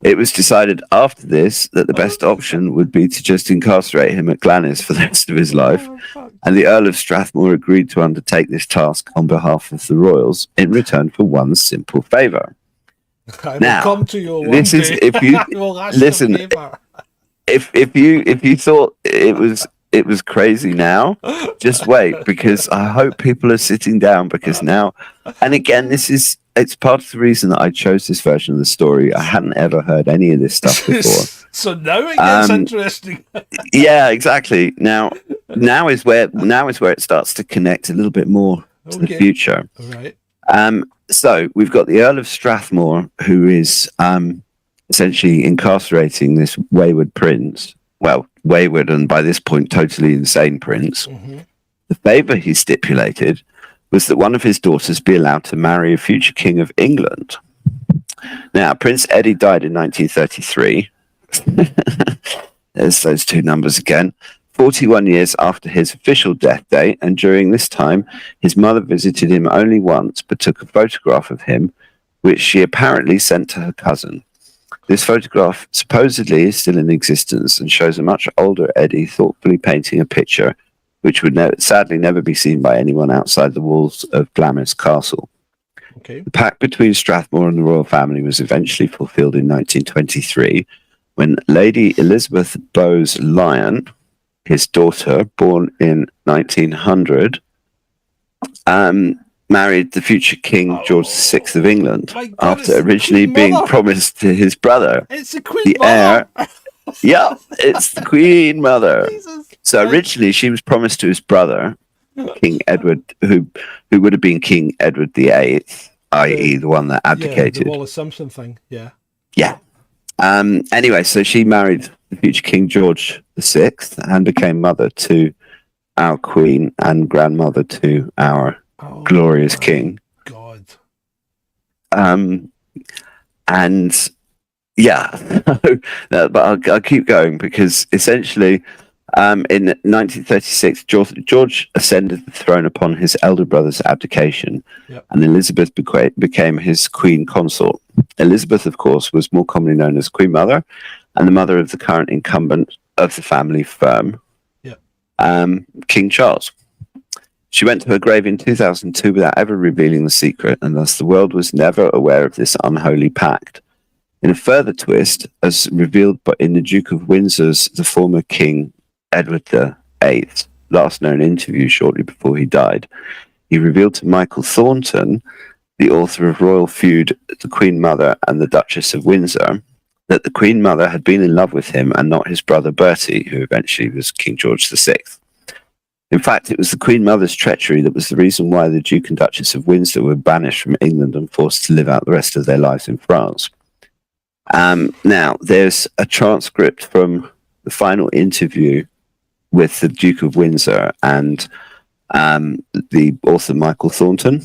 It was decided after this that the best option would be to just incarcerate him at Glamis for the rest of his life, and the Earl of Strathmore agreed to undertake this task on behalf of the royals in return for one simple favour. I will Now, come to you one this is day. if you I will ask listen. a favour. If you thought it was crazy now, just wait, because I hope people are sitting down, because now, and again, it's part of the reason that I chose this version of the story. I hadn't ever heard any of this stuff before. So now it gets interesting. Yeah, exactly. Now is where it starts to connect a little bit more to the future. Right. So we've got the Earl of Strathmore, who is essentially incarcerating this wayward prince. Well, wayward and by this point totally insane prince. Mm-hmm. The favour he stipulated was that one of his daughters be allowed to marry a future king of England. Now, Prince Eddie died in 1933. There's those two numbers again. 41 years after his official death date, and during this time, his mother visited him only once, but took a photograph of him, which she apparently sent to her cousin. This photograph supposedly is still in existence and shows a much older Eddie thoughtfully painting a picture, which would sadly never be seen by anyone outside the walls of Glamis Castle. Okay. The pact between Strathmore and the royal family was eventually fulfilled in 1923, when Lady Elizabeth Bowes-Lyon, his daughter, born in 1900, married the future King George VI of England, after originally being promised to his brother. It's the Queen the Mother. Heir. Yeah, it's the Queen Mother. Jesus. So originally she was promised to his brother, King Edward, who would have been King Edward VIII, i.e. the one that abdicated. Yeah, the Wallace Simpson thing, yeah. Yeah. Anyway, so she married the future King George VI and became mother to our Queen and grandmother to our glorious King. God. And yeah, but I'll keep going, because essentially in 1936, George ascended the throne upon his elder brother's abdication, and Elizabeth became his queen consort. Elizabeth, of course, was more commonly known as Queen Mother, and the mother of the current incumbent of the family firm, King Charles. She went to her grave in 2002 without ever revealing the secret, and thus the world was never aware of this unholy pact. In a further twist, as revealed in the Duke of Windsor's The Former King Edward VIII last known interview shortly before he died, he revealed to Michael Thornton, the author of Royal Feud, The Queen Mother and the Duchess of Windsor, that the Queen Mother had been in love with him and not his brother Bertie, who eventually was King George VI. In fact, it was the Queen Mother's treachery that was the reason why the Duke and Duchess of Windsor were banished from England and forced to live out the rest of their lives in France. Now, there's a transcript from the final interview with the Duke of Windsor and the author Michael Thornton.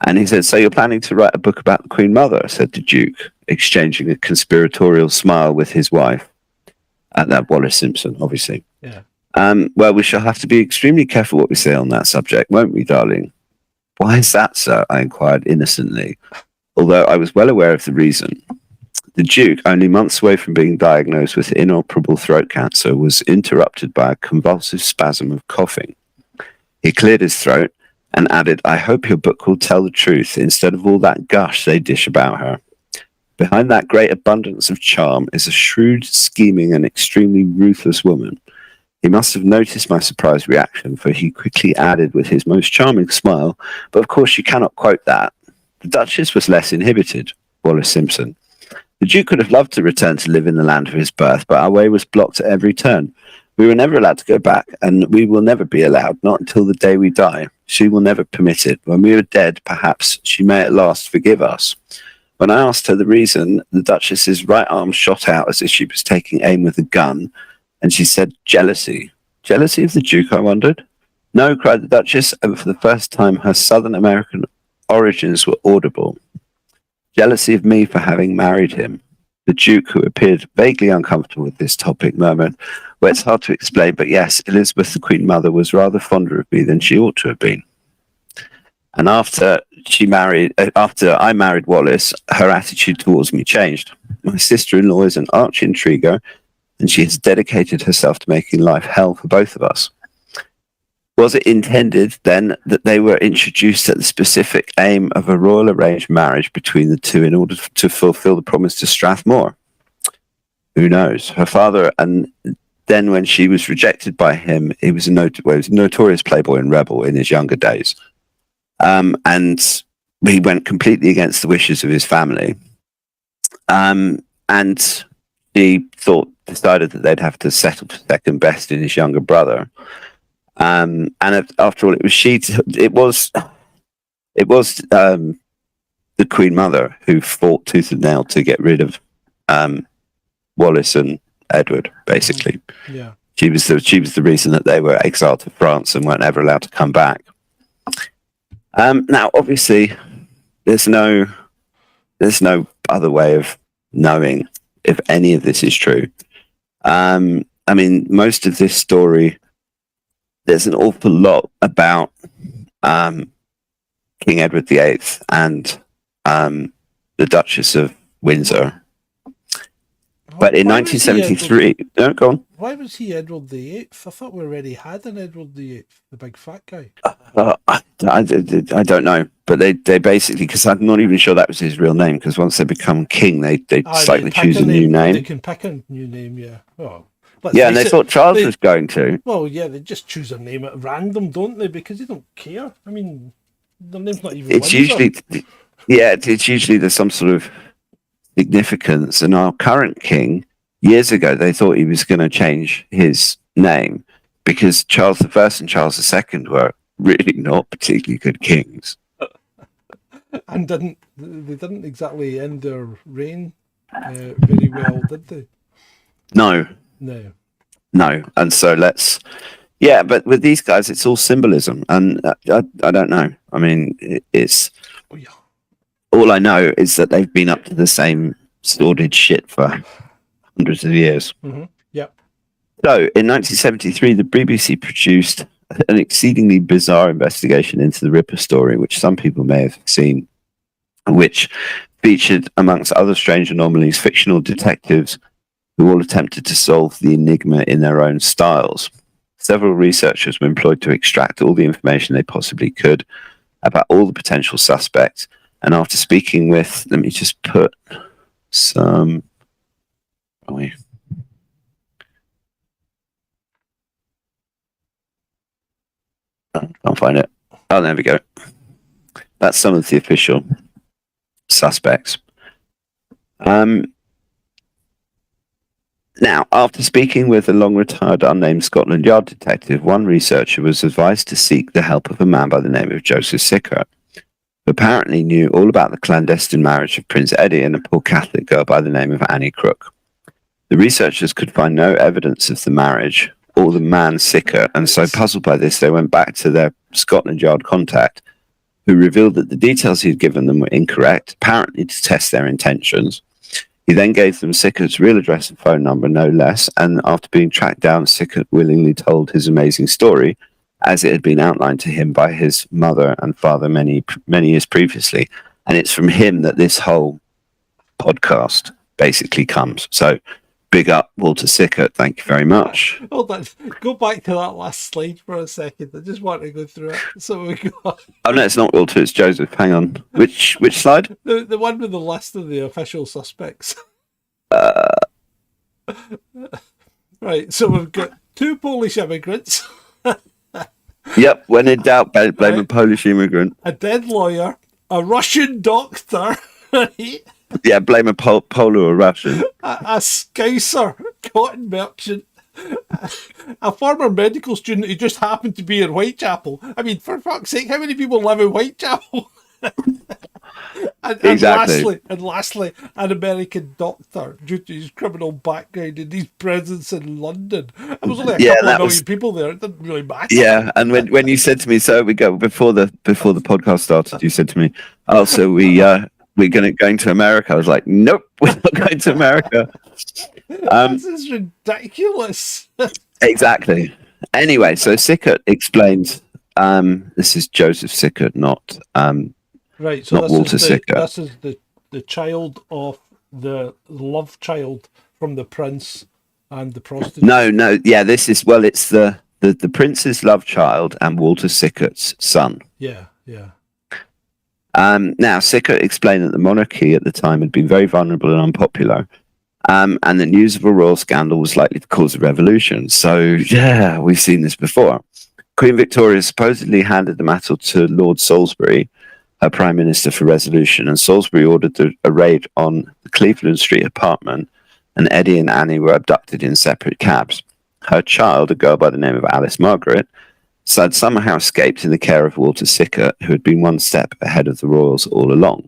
And he said, "So you're planning to write a book about the Queen Mother?" said the Duke, exchanging a conspiratorial smile with his wife. That Wallace Simpson, obviously. Yeah. Well, we shall have to be extremely careful what we say on that subject, won't we, darling? "Why is that, sir?" I inquired innocently, although I was well aware of the reason. The Duke, only months away from being diagnosed with inoperable throat cancer, was interrupted by a convulsive spasm of coughing. He cleared his throat and added, "I hope your book will tell the truth instead of all that gush they dish about her. Behind that great abundance of charm is a shrewd, scheming, and extremely ruthless woman." He must have noticed my surprised reaction, for he quickly added with his most charming smile, "But of course you cannot quote that. The Duchess was less inhibited." Wallace Simpson. "The Duke would have loved to return to live in the land of his birth, but our way was blocked at every turn. We were never allowed to go back, and we will never be allowed, not until the day we die. She will never permit it. When we are dead, perhaps she may at last forgive us." When I asked her the reason, the Duchess's right arm shot out as if she was taking aim with a gun, and she said, "Jealousy." "Jealousy of the Duke?" I wondered. "No," cried the Duchess, and for the first time her Southern American origins were audible. "Jealousy of me for having married him." The Duke, who appeared vaguely uncomfortable with this topic, murmured, "Well, it's hard to explain, but yes, Elizabeth, the Queen Mother, was rather fonder of me than she ought to have been. And after I married Wallace, her attitude towards me changed. My sister-in-law is an arch intriguer, and she has dedicated herself to making life hell for both of us." Was it intended then that they were introduced at the specific aim of a royal arranged marriage between the two in order to fulfill the promise to Strathmore? Who knows? Her father, and then when she was rejected by him, he was a notorious playboy and rebel in his younger days. And he went completely against the wishes of his family. And he decided that they'd have to settle for second best in his younger brother. And after all, it was the Queen Mother who fought tooth and nail to get rid of Wallace and Edward. Basically, yeah, she was the reason that they were exiled to France and weren't ever allowed to come back. Now, obviously, there's no other way of knowing if any of this is true. I mean, most of this story, there's an awful lot about King Edward VIII and the Duchess of Windsor. But in 1973, no, go on. Why was he Edward VIII? I thought we already had an Edward VIII, the big fat guy. I don't know, but they basically, because I'm not even sure that was his real name, because once they become king, they slightly choose a new name. They can pick a new name, yeah. Oh, and they thought Charles was going to. Well, yeah, they just choose a name at random, don't they? Because they don't care. I mean, their name's not even. It's usually, it's usually there's some sort of significance. And our current king, years ago, they thought he was going to change his name because Charles I and Charles II were really not particularly good kings. And they didn't exactly end their reign very well, did they? No. And so but with these guys, it's all symbolism, and I don't know. I mean, it's all I know is that they've been up to the same sordid shit for hundreds of years. Mm-hmm. Yep. So in 1973, the BBC produced an exceedingly bizarre investigation into the Ripper story, which some people may have seen, which featured, amongst other strange anomalies, fictional detectives who all attempted to solve the enigma in their own styles. Several researchers were employed to extract all the information they possibly could about all the potential suspects. And after speaking with, let me just put some. Can't find it. Oh, there we go. That's some of the official suspects. Now, after speaking with a long-retired unnamed Scotland Yard detective, one researcher was advised to seek the help of a man by the name of Joseph Sickert, who apparently knew all about the clandestine marriage of Prince Eddie and a poor Catholic girl by the name of Annie Crook. The researchers could find no evidence of the marriage or the man Sickert, and so puzzled by this, they went back to their Scotland Yard contact, who revealed that the details he had given them were incorrect, apparently to test their intentions. He then gave them Sickert's real address and phone number, no less, and after being tracked down, Sickert willingly told his amazing story, as it had been outlined to him by his mother and father many years previously. And it's from him that this whole podcast basically comes. So big up Walter Sickert, thank you very much. Hold on, go back to that last slide for a second. I just want to go through it. So we got. Oh no, it's not Walter, it's Joseph. Hang on, which slide? The one with the list of the official suspects. Right, so we've got 2 Polish immigrants. Yep, when in doubt, blame a Polish immigrant. A dead lawyer, a Russian doctor, right? Yeah, blame a Polo or Russian. A Scouser, cotton merchant, a former medical student who just happened to be in Whitechapel. I mean, for fuck's sake, how many people live in Whitechapel? Exactly. And lastly, an American doctor due to his criminal background and his presence in London. There was only a couple of million people there. It didn't really matter. Yeah, and when you said to me, so we go before the podcast started, you said to me, "Oh, so we're going to America." I was like, "Nope, we're not going to America." This is ridiculous. Exactly. Anyway, so Sickert explained. This is Joseph Sickert, not right. So not Walter Sickert. This is the child of the love child from the prince and the prostitute. No, yeah. This is it's the the prince's love child and Walter Sickert's son. Yeah, yeah. Now, Sickert explained that the monarchy at the time had been very vulnerable and unpopular, and that news of a royal scandal was likely to cause a revolution. So, yeah, we've seen this before. Queen Victoria supposedly handed the matter to Lord Salisbury, her prime minister, for resolution, and Salisbury ordered a raid on the Cleveland Street apartment, and Eddie and Annie were abducted in separate cabs. Her child, a girl by the name of Alice Margaret, had somehow escaped in the care of Walter Sickert, who had been one step ahead of the royals all along.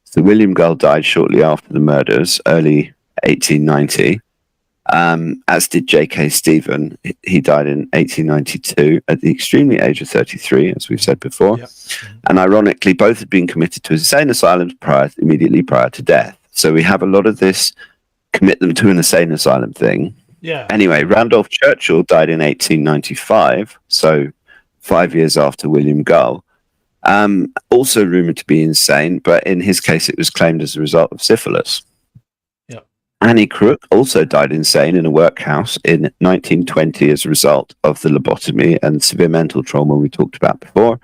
So William Gull died shortly after the murders, early 1890, as did J.K. Stephen. He died in 1892 at the extremely age of 33, as we've said before. Yep. And ironically, both had been committed to insane asylums immediately prior to death. So we have a lot of this commit them to an insane asylum thing. Yeah. Anyway, Randolph Churchill died in 1895, so 5 years after William Gull. Also rumoured to be insane, but in his case it was claimed as a result of syphilis. Yeah. Annie Crook also died insane in a workhouse in 1920 as a result of the lobotomy and severe mental trauma we talked about before.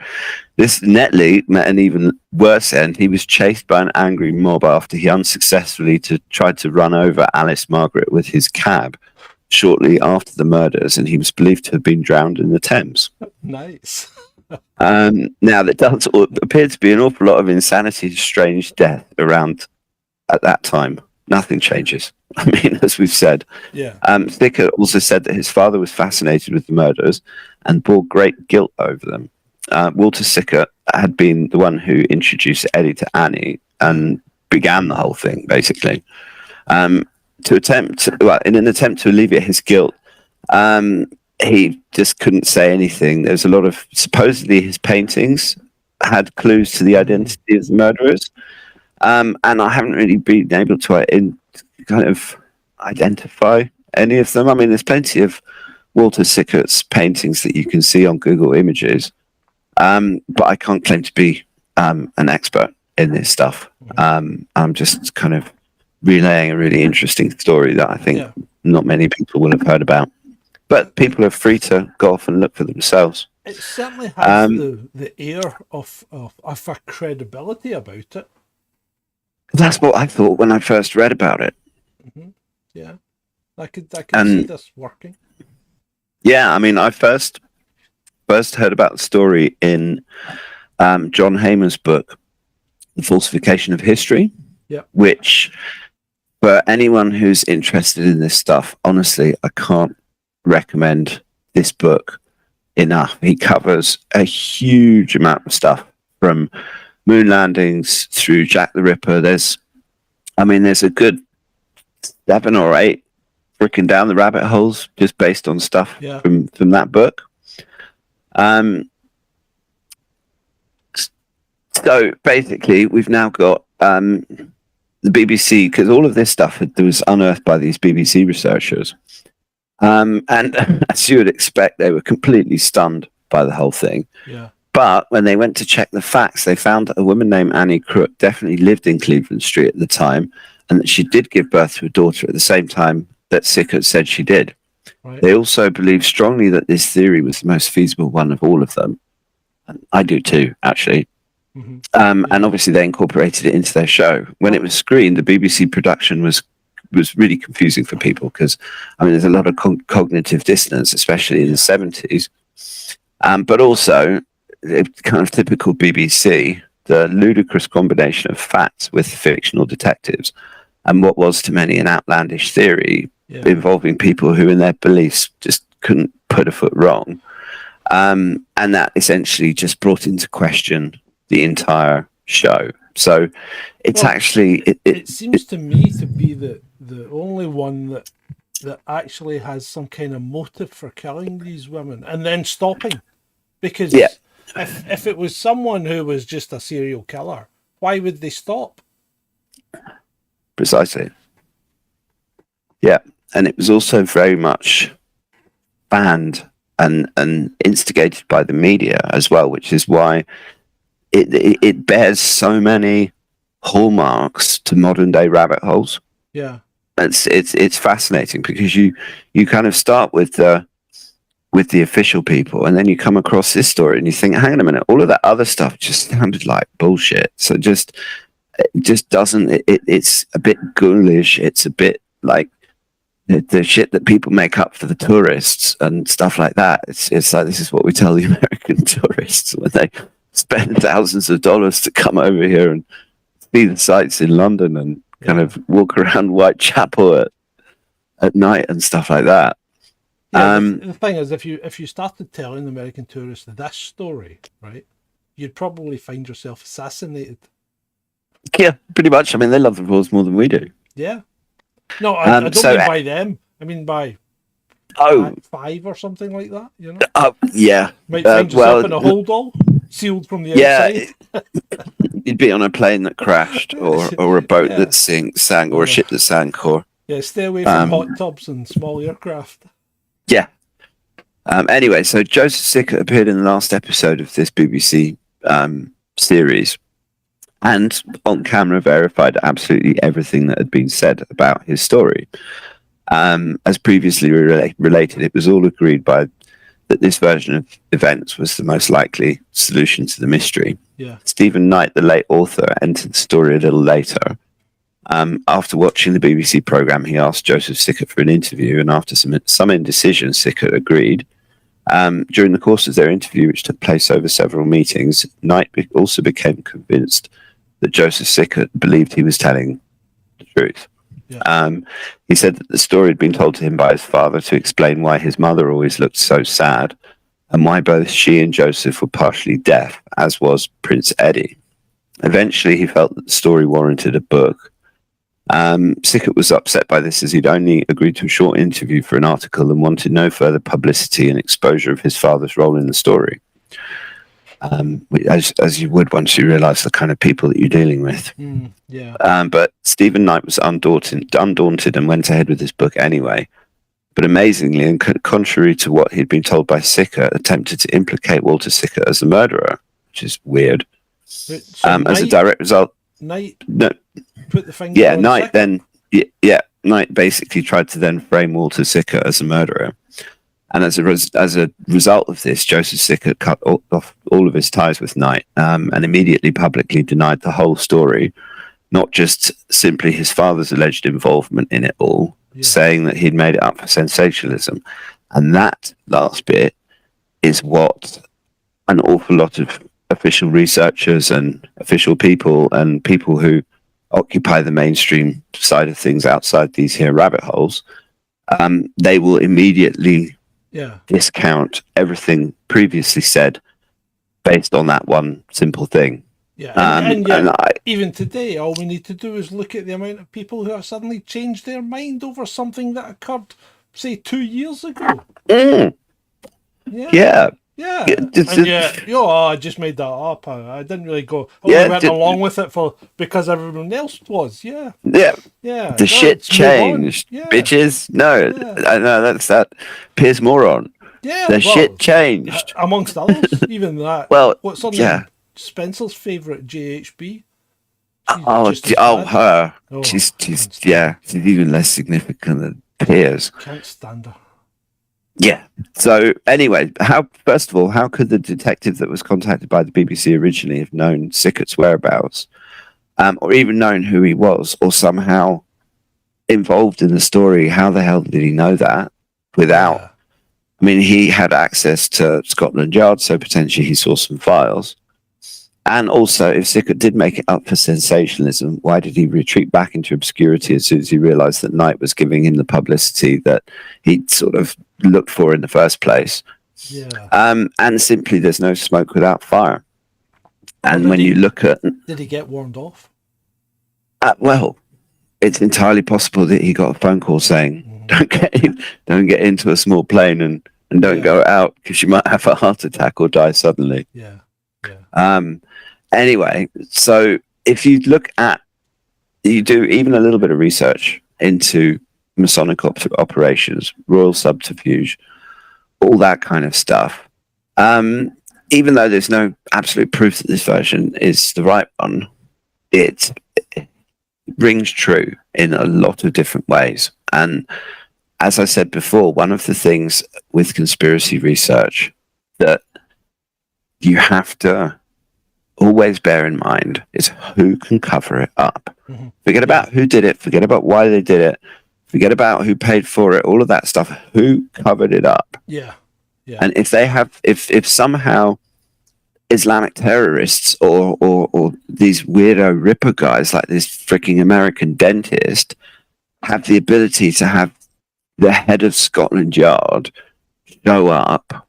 This Netley met an even worse end. He was chased by an angry mob after he unsuccessfully tried to run over Alice Margaret with his cab shortly after the murders, and he was believed to have been drowned in the Thames. Nice. Now, there does appear to be an awful lot of insanity, strange death around at that time. Nothing changes. I mean, as we've said. Yeah. Thicker also said that his father was fascinated with the murders and bore great guilt over them. Walter Sickert had been the one who introduced Eddie to Annie and began the whole thing, basically. In an attempt to alleviate his guilt, he just couldn't say anything. There's a lot of, supposedly his paintings had clues to the identity of the murderers. And I haven't really been able to kind of identify any of them. I mean, there's plenty of Walter Sickert's paintings that you can see on Google Images, but I can't claim to be an expert in this stuff. I'm just kind of relaying a really interesting story that I think not many people will have heard about. But people are free to go off and look for themselves. It certainly has the air of a credibility about it. That's what I thought when I first read about it. Mm-hmm. Yeah, I could see this working. Yeah, I mean, I first heard about the story in John Hamer's book, The Falsification of History. Yeah, which, for anyone who's interested in this stuff, honestly, I can't recommend this book enough. He covers a huge amount of stuff, from moon landings through Jack the Ripper. There's a good 7 or 8 freaking down the rabbit holes just based on stuff from that book. So basically, we've now got the BBC, because all of this stuff was unearthed by these BBC researchers. And as you would expect, they were completely stunned by the whole thing. Yeah. But when they went to check the facts, they found that a woman named Annie Crook definitely lived in Cleveland Street at the time, and that she did give birth to a daughter at the same time that Sickert said she did. Right. They also believe strongly that this theory was the most feasible one of all of them. And I do too, actually. Mm-hmm. And obviously they incorporated it into their show. When it was screened, the BBC production was really confusing for people because, I mean, there's a lot of cognitive dissonance, especially in the 70s. But also, kind of typical BBC, the ludicrous combination of facts with fictional detectives and what was to many an outlandish theory involving people who in their beliefs just couldn't put a foot wrong. And that essentially just brought into question the entire show. So it's it seems to me to be the only one that actually has some kind of motive for killing these women and then stopping. Because if it was someone who was just a serial killer, why would they stop? Precisely. Yeah. And it was also very much banned and instigated by the media as well, which is why it bears so many hallmarks to modern day rabbit holes. Yeah. It's fascinating because you kind of start with the with the official people, and then you come across this story and you think, hang on a minute, all of that other stuff just sounded like bullshit. So it just doesn't. It's a bit ghoulish. It's a bit like the shit that people make up for the tourists and stuff like that. It's like, this is what we tell the American tourists when they spend thousands of dollars to come over here and see the sights in London and kind of walk around Whitechapel at night and stuff like that. Yeah, the thing is, if you started telling the American tourists this story, right, you'd probably find yourself assassinated. Yeah, pretty much. I mean, they love the rules more than we do. Yeah. No, I don't mean by them. I mean by 5 or something like that. You know. Yeah. Might find yourself in a holdall, sealed from the outside. You'd be on a plane that crashed, or a boat that sank, or a ship that sank, or stay away from hot tubs and small aircraft. Yeah. Anyway, so Joseph Sickert appeared in the last episode of this BBC series, and on camera verified absolutely everything that had been said about his story. As previously related, it was all agreed by that this version of events was the most likely solution to the mystery. Yeah. Stephen Knight, the late author, entered the story a little later. After watching the BBC programme, he asked Joseph Sickert for an interview, and after some indecision, Sickert agreed. During the course of their interview, which took place over several meetings, Knight also became convinced that Joseph Sickert believed he was telling the truth. Yeah. He said that the story had been told to him by his father to explain why his mother always looked so sad, and why both she and Joseph were partially deaf, as was Prince Eddie. Eventually, he felt that the story warranted a book. Sickert was upset by this, as he'd only agreed to a short interview for an article and wanted no further publicity and exposure of his father's role in the story. As you would once you realise the kind of people that you're dealing with. But Stephen Knight was undaunted and went ahead with his book anyway. But amazingly, and contrary to what he'd been told by Sickert, attempted to implicate Walter Sickert as the murderer, which is weird. So as a direct result, Knight put the finger on Knight Sickert? Knight basically tried to then frame Walter Sickert as a murderer. And as a result of this, Joseph Sickert cut off all of his ties with Knight, and immediately publicly denied the whole story, not just simply his father's alleged involvement in it all, saying that he'd made it up for sensationalism. And that last bit is what an awful lot of official researchers and official people and people who occupy the mainstream side of things outside these here rabbit holes, they will immediately discount everything previously said based on that one simple thing. And even today, all we need to do is look at the amount of people who have suddenly changed their mind over something that occurred, say, 2 years ago. I just made that up. I didn't really go. I went along with it because everyone else was. The shit changed, bitches. No, that Piers Moron. Shit changed, amongst others. Even that. Well, what's on Spencer's favourite, JHB. Her. She's even less significant than Piers. Can't stand her. Yeah. So anyway, how could the detective that was contacted by the BBC originally have known Sickert's whereabouts, or even known who he was, or somehow involved in the story? How the hell did he know that without? Yeah. I mean, he had access to Scotland Yard, so potentially he saw some files. And also, if Sickert did make it up for sensationalism, why did he retreat back into obscurity as soon as he realised that Knight was giving him the publicity that he'd sort of looked for in the first place? And simply, there's no smoke without fire. And when you look at... Did he get warned off? Well, it's entirely possible that he got a phone call saying, don't get into a small plane and don't go out because you might have a heart attack or die suddenly. Anyway, so if you do even a little bit of research into Masonic operations, royal subterfuge, all that kind of stuff, even though there's no absolute proof that this version is the right one, it rings true in a lot of different ways. And as I said before, one of the things with conspiracy research that you have to always bear in mind is who can cover it up. Mm-hmm. Forget about who did it, forget about why they did it, forget about who paid for it, all of that stuff. Who covered it up? Yeah. Yeah. And if somehow Islamic terrorists or these weirdo Ripper guys like this freaking American dentist have the ability to have the head of Scotland Yard show up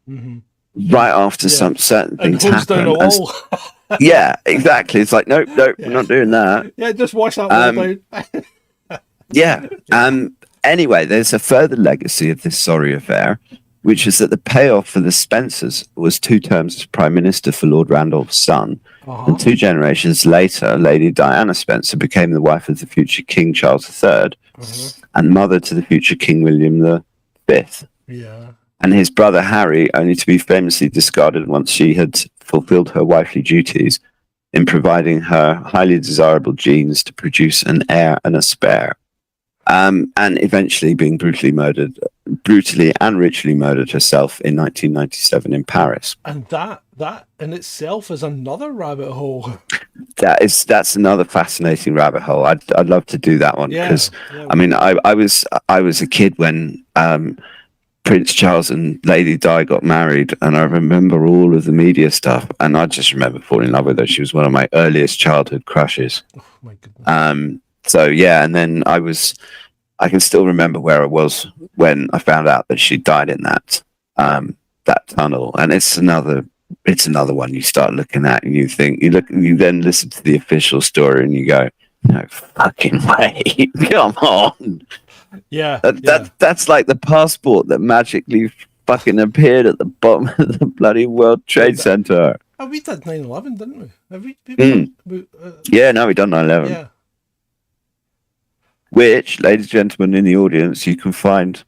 right after some certain things happen. Down a wall. Yeah, exactly. It's like, nope, we're not doing that. Yeah, just wash that wall down. Yeah. Anyway, there's a further legacy of this sorry affair, which is that the payoff for the Spencers was 2 terms as Prime Minister for Lord Randolph's son. And 2 generations later, Lady Diana Spencer became the wife of the future King Charles III and mother to the future King William V. Yeah. And his brother Harry, only to be famously discarded once she had fulfilled her wifely duties in providing her highly desirable genes to produce an heir and a spare. And eventually being brutally and ritually murdered herself in 1997 in Paris. And that in itself is another rabbit hole. That's another fascinating rabbit hole. I'd love to do that one because I mean I was a kid when Prince Charles and Lady Di got married, and I remember all of the media stuff, and I just remember falling in love with her. She was one of my earliest childhood crushes. Oh my goodness. So yeah, and then I can still remember where I was when I found out that she died in that tunnel, and it's another one you start looking at, and you then listen to the official story, and you go, no fucking way, come on. Yeah, that's like the passport that magically fucking appeared at the bottom of the bloody World Trade Center. Oh, we did 9/11, didn't we? Have we yeah, no, we done 9/11. Yeah. Which, ladies and gentlemen in the audience, you can find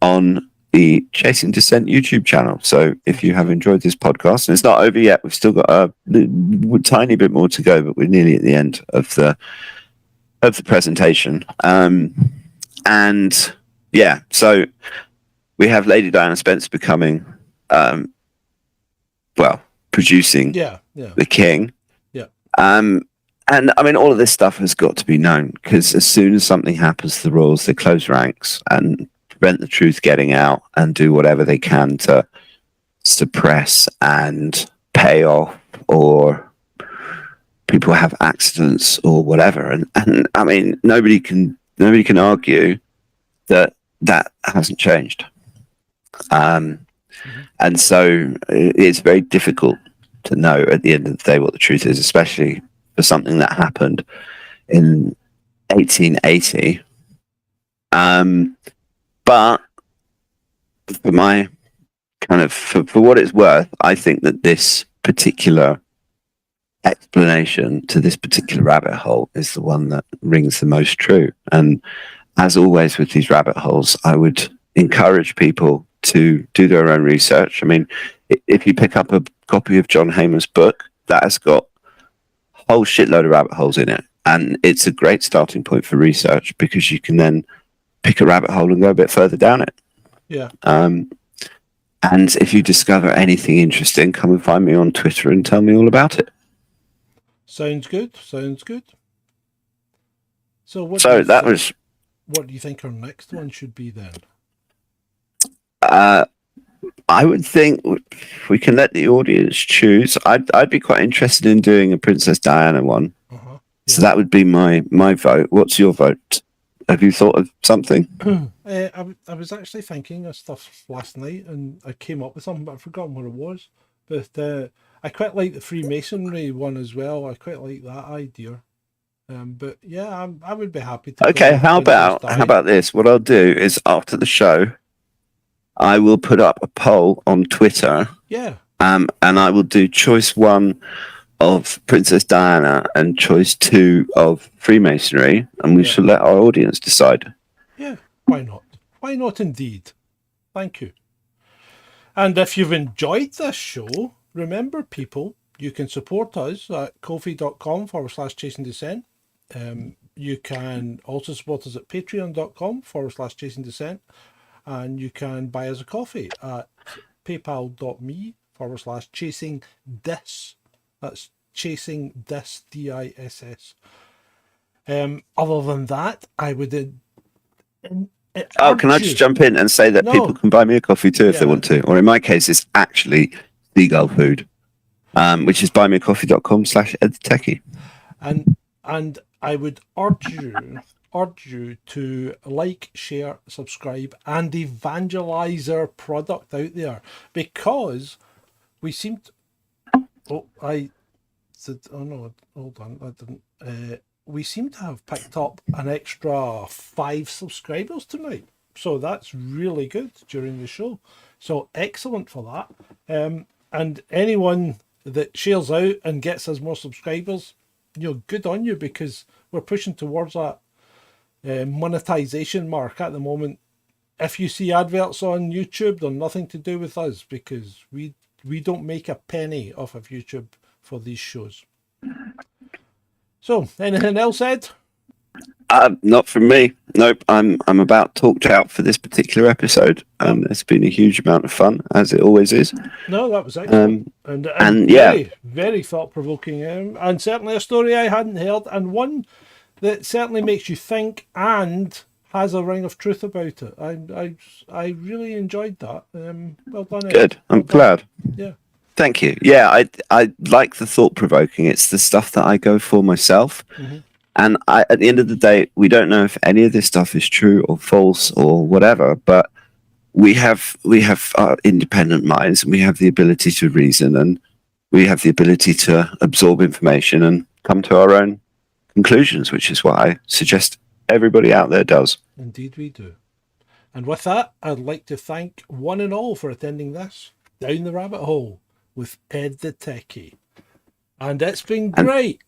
on the Chasing Dissent YouTube channel. So if you have enjoyed this podcast, and it's not over yet, we've still got a tiny bit more to go, but we're nearly at the end of the presentation. And yeah, so we have Lady Diana Spencer becoming, producing the king. Yeah. And I mean, all of this stuff has got to be known, because as soon as something happens to the royals, they close ranks and prevent the truth getting out and do whatever they can to suppress and pay off, or people have accidents or whatever. And I mean, nobody can argue that hasn't changed. And so it's very difficult to know at the end of the day what the truth is, especially for something that happened in 1880. But for my for what it's worth, I think that this particular explanation to this particular rabbit hole is the one that rings the most true. And as always with these rabbit holes, I would encourage people to do their own research. I mean, if you pick up a copy of John Hamer's book, that has got a whole shitload of rabbit holes in it. And it's a great starting point for research, because you can then pick a rabbit hole and go a bit further down it. Yeah. And if you discover anything interesting, come and find me on Twitter and tell me all about it. Sounds good. So what do you think our next one should be then? I would think we can let the audience choose. I'd be quite interested in doing a Princess Diana one. Yeah. So that would be my vote. What's your vote? Have you thought of something? I was actually thinking of stuff last night, and I came up with something, but I've forgotten what it was. But I quite like the Freemasonry one as well. I quite like that idea. But yeah, I would be happy to. Okay, how about this? What I'll do is, after the show, I will put up a poll on Twitter. Yeah. And I will do choice 1 of Princess Diana and choice 2 of Freemasonry, and we shall let our audience decide. Yeah, why not? Why not indeed? Thank you. And if you've enjoyed this show, remember, people, you can support us at ko-fi.com/Chasing Dissent. You can also support us at patreon.com/Chasing Dissent. and you can buy us a coffee at paypal.me/chasing dis. That's chasing dis, DISS. Other than that, I would. Oh, can I just jump in and say that people can buy me a coffee too if they want to? Or in my case, it's actually Seagull Food, which is buymeacoffee.com/edtechie. And I would urge you to like, share, subscribe, and evangelize our product out there, because we seem to. Oh, I said, oh no, hold on, I didn't. We seem to have picked up an extra 5 subscribers tonight, so that's really good during the show. So excellent for that. And anyone that shares out and gets us more subscribers, good on you, because we're pushing towards that monetization mark at the moment. If you see adverts on YouTube, they're nothing to do with us, because we don't make a penny off of YouTube for these shows. So, anything else, Ed? Not from me. Nope. I'm about talked out for this particular episode. It's been a huge amount of fun, as it always is. No, that was excellent. And very, very thought-provoking, and certainly a story I hadn't heard, and one that certainly makes you think and has a ring of truth about it. I really enjoyed that. Well done, Ed. Good. I'm glad. Yeah. Thank you. Yeah, I like the thought-provoking. It's the stuff that I go for myself. Mm-hmm. And at the end of the day, we don't know if any of this stuff is true or false or whatever, but we have our independent minds, and we have the ability to reason, and we have the ability to absorb information and come to our own conclusions, which is what I suggest everybody out there does. Indeed we do. And with that, I'd like to thank one and all for attending this Down the Rabbit Hole with Ed the Techie. And it's been great.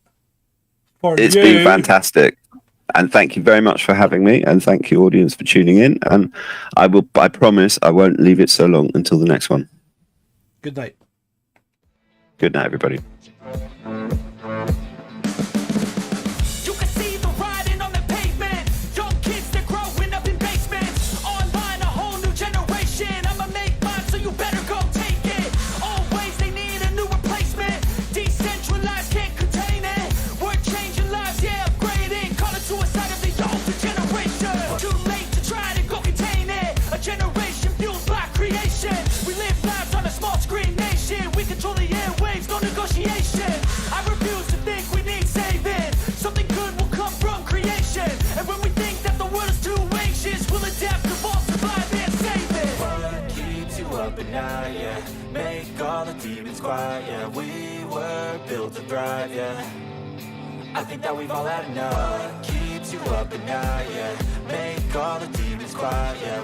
It's been fantastic. And thank you very much for having me, and thank you, audience, for tuning in. And I promise I won't leave it so long until the next one. Good night. Good night, everybody. Yeah, we were built to thrive, yeah. I think that we've all had enough. What keeps you up at night, yeah. Make all the demons quiet, yeah.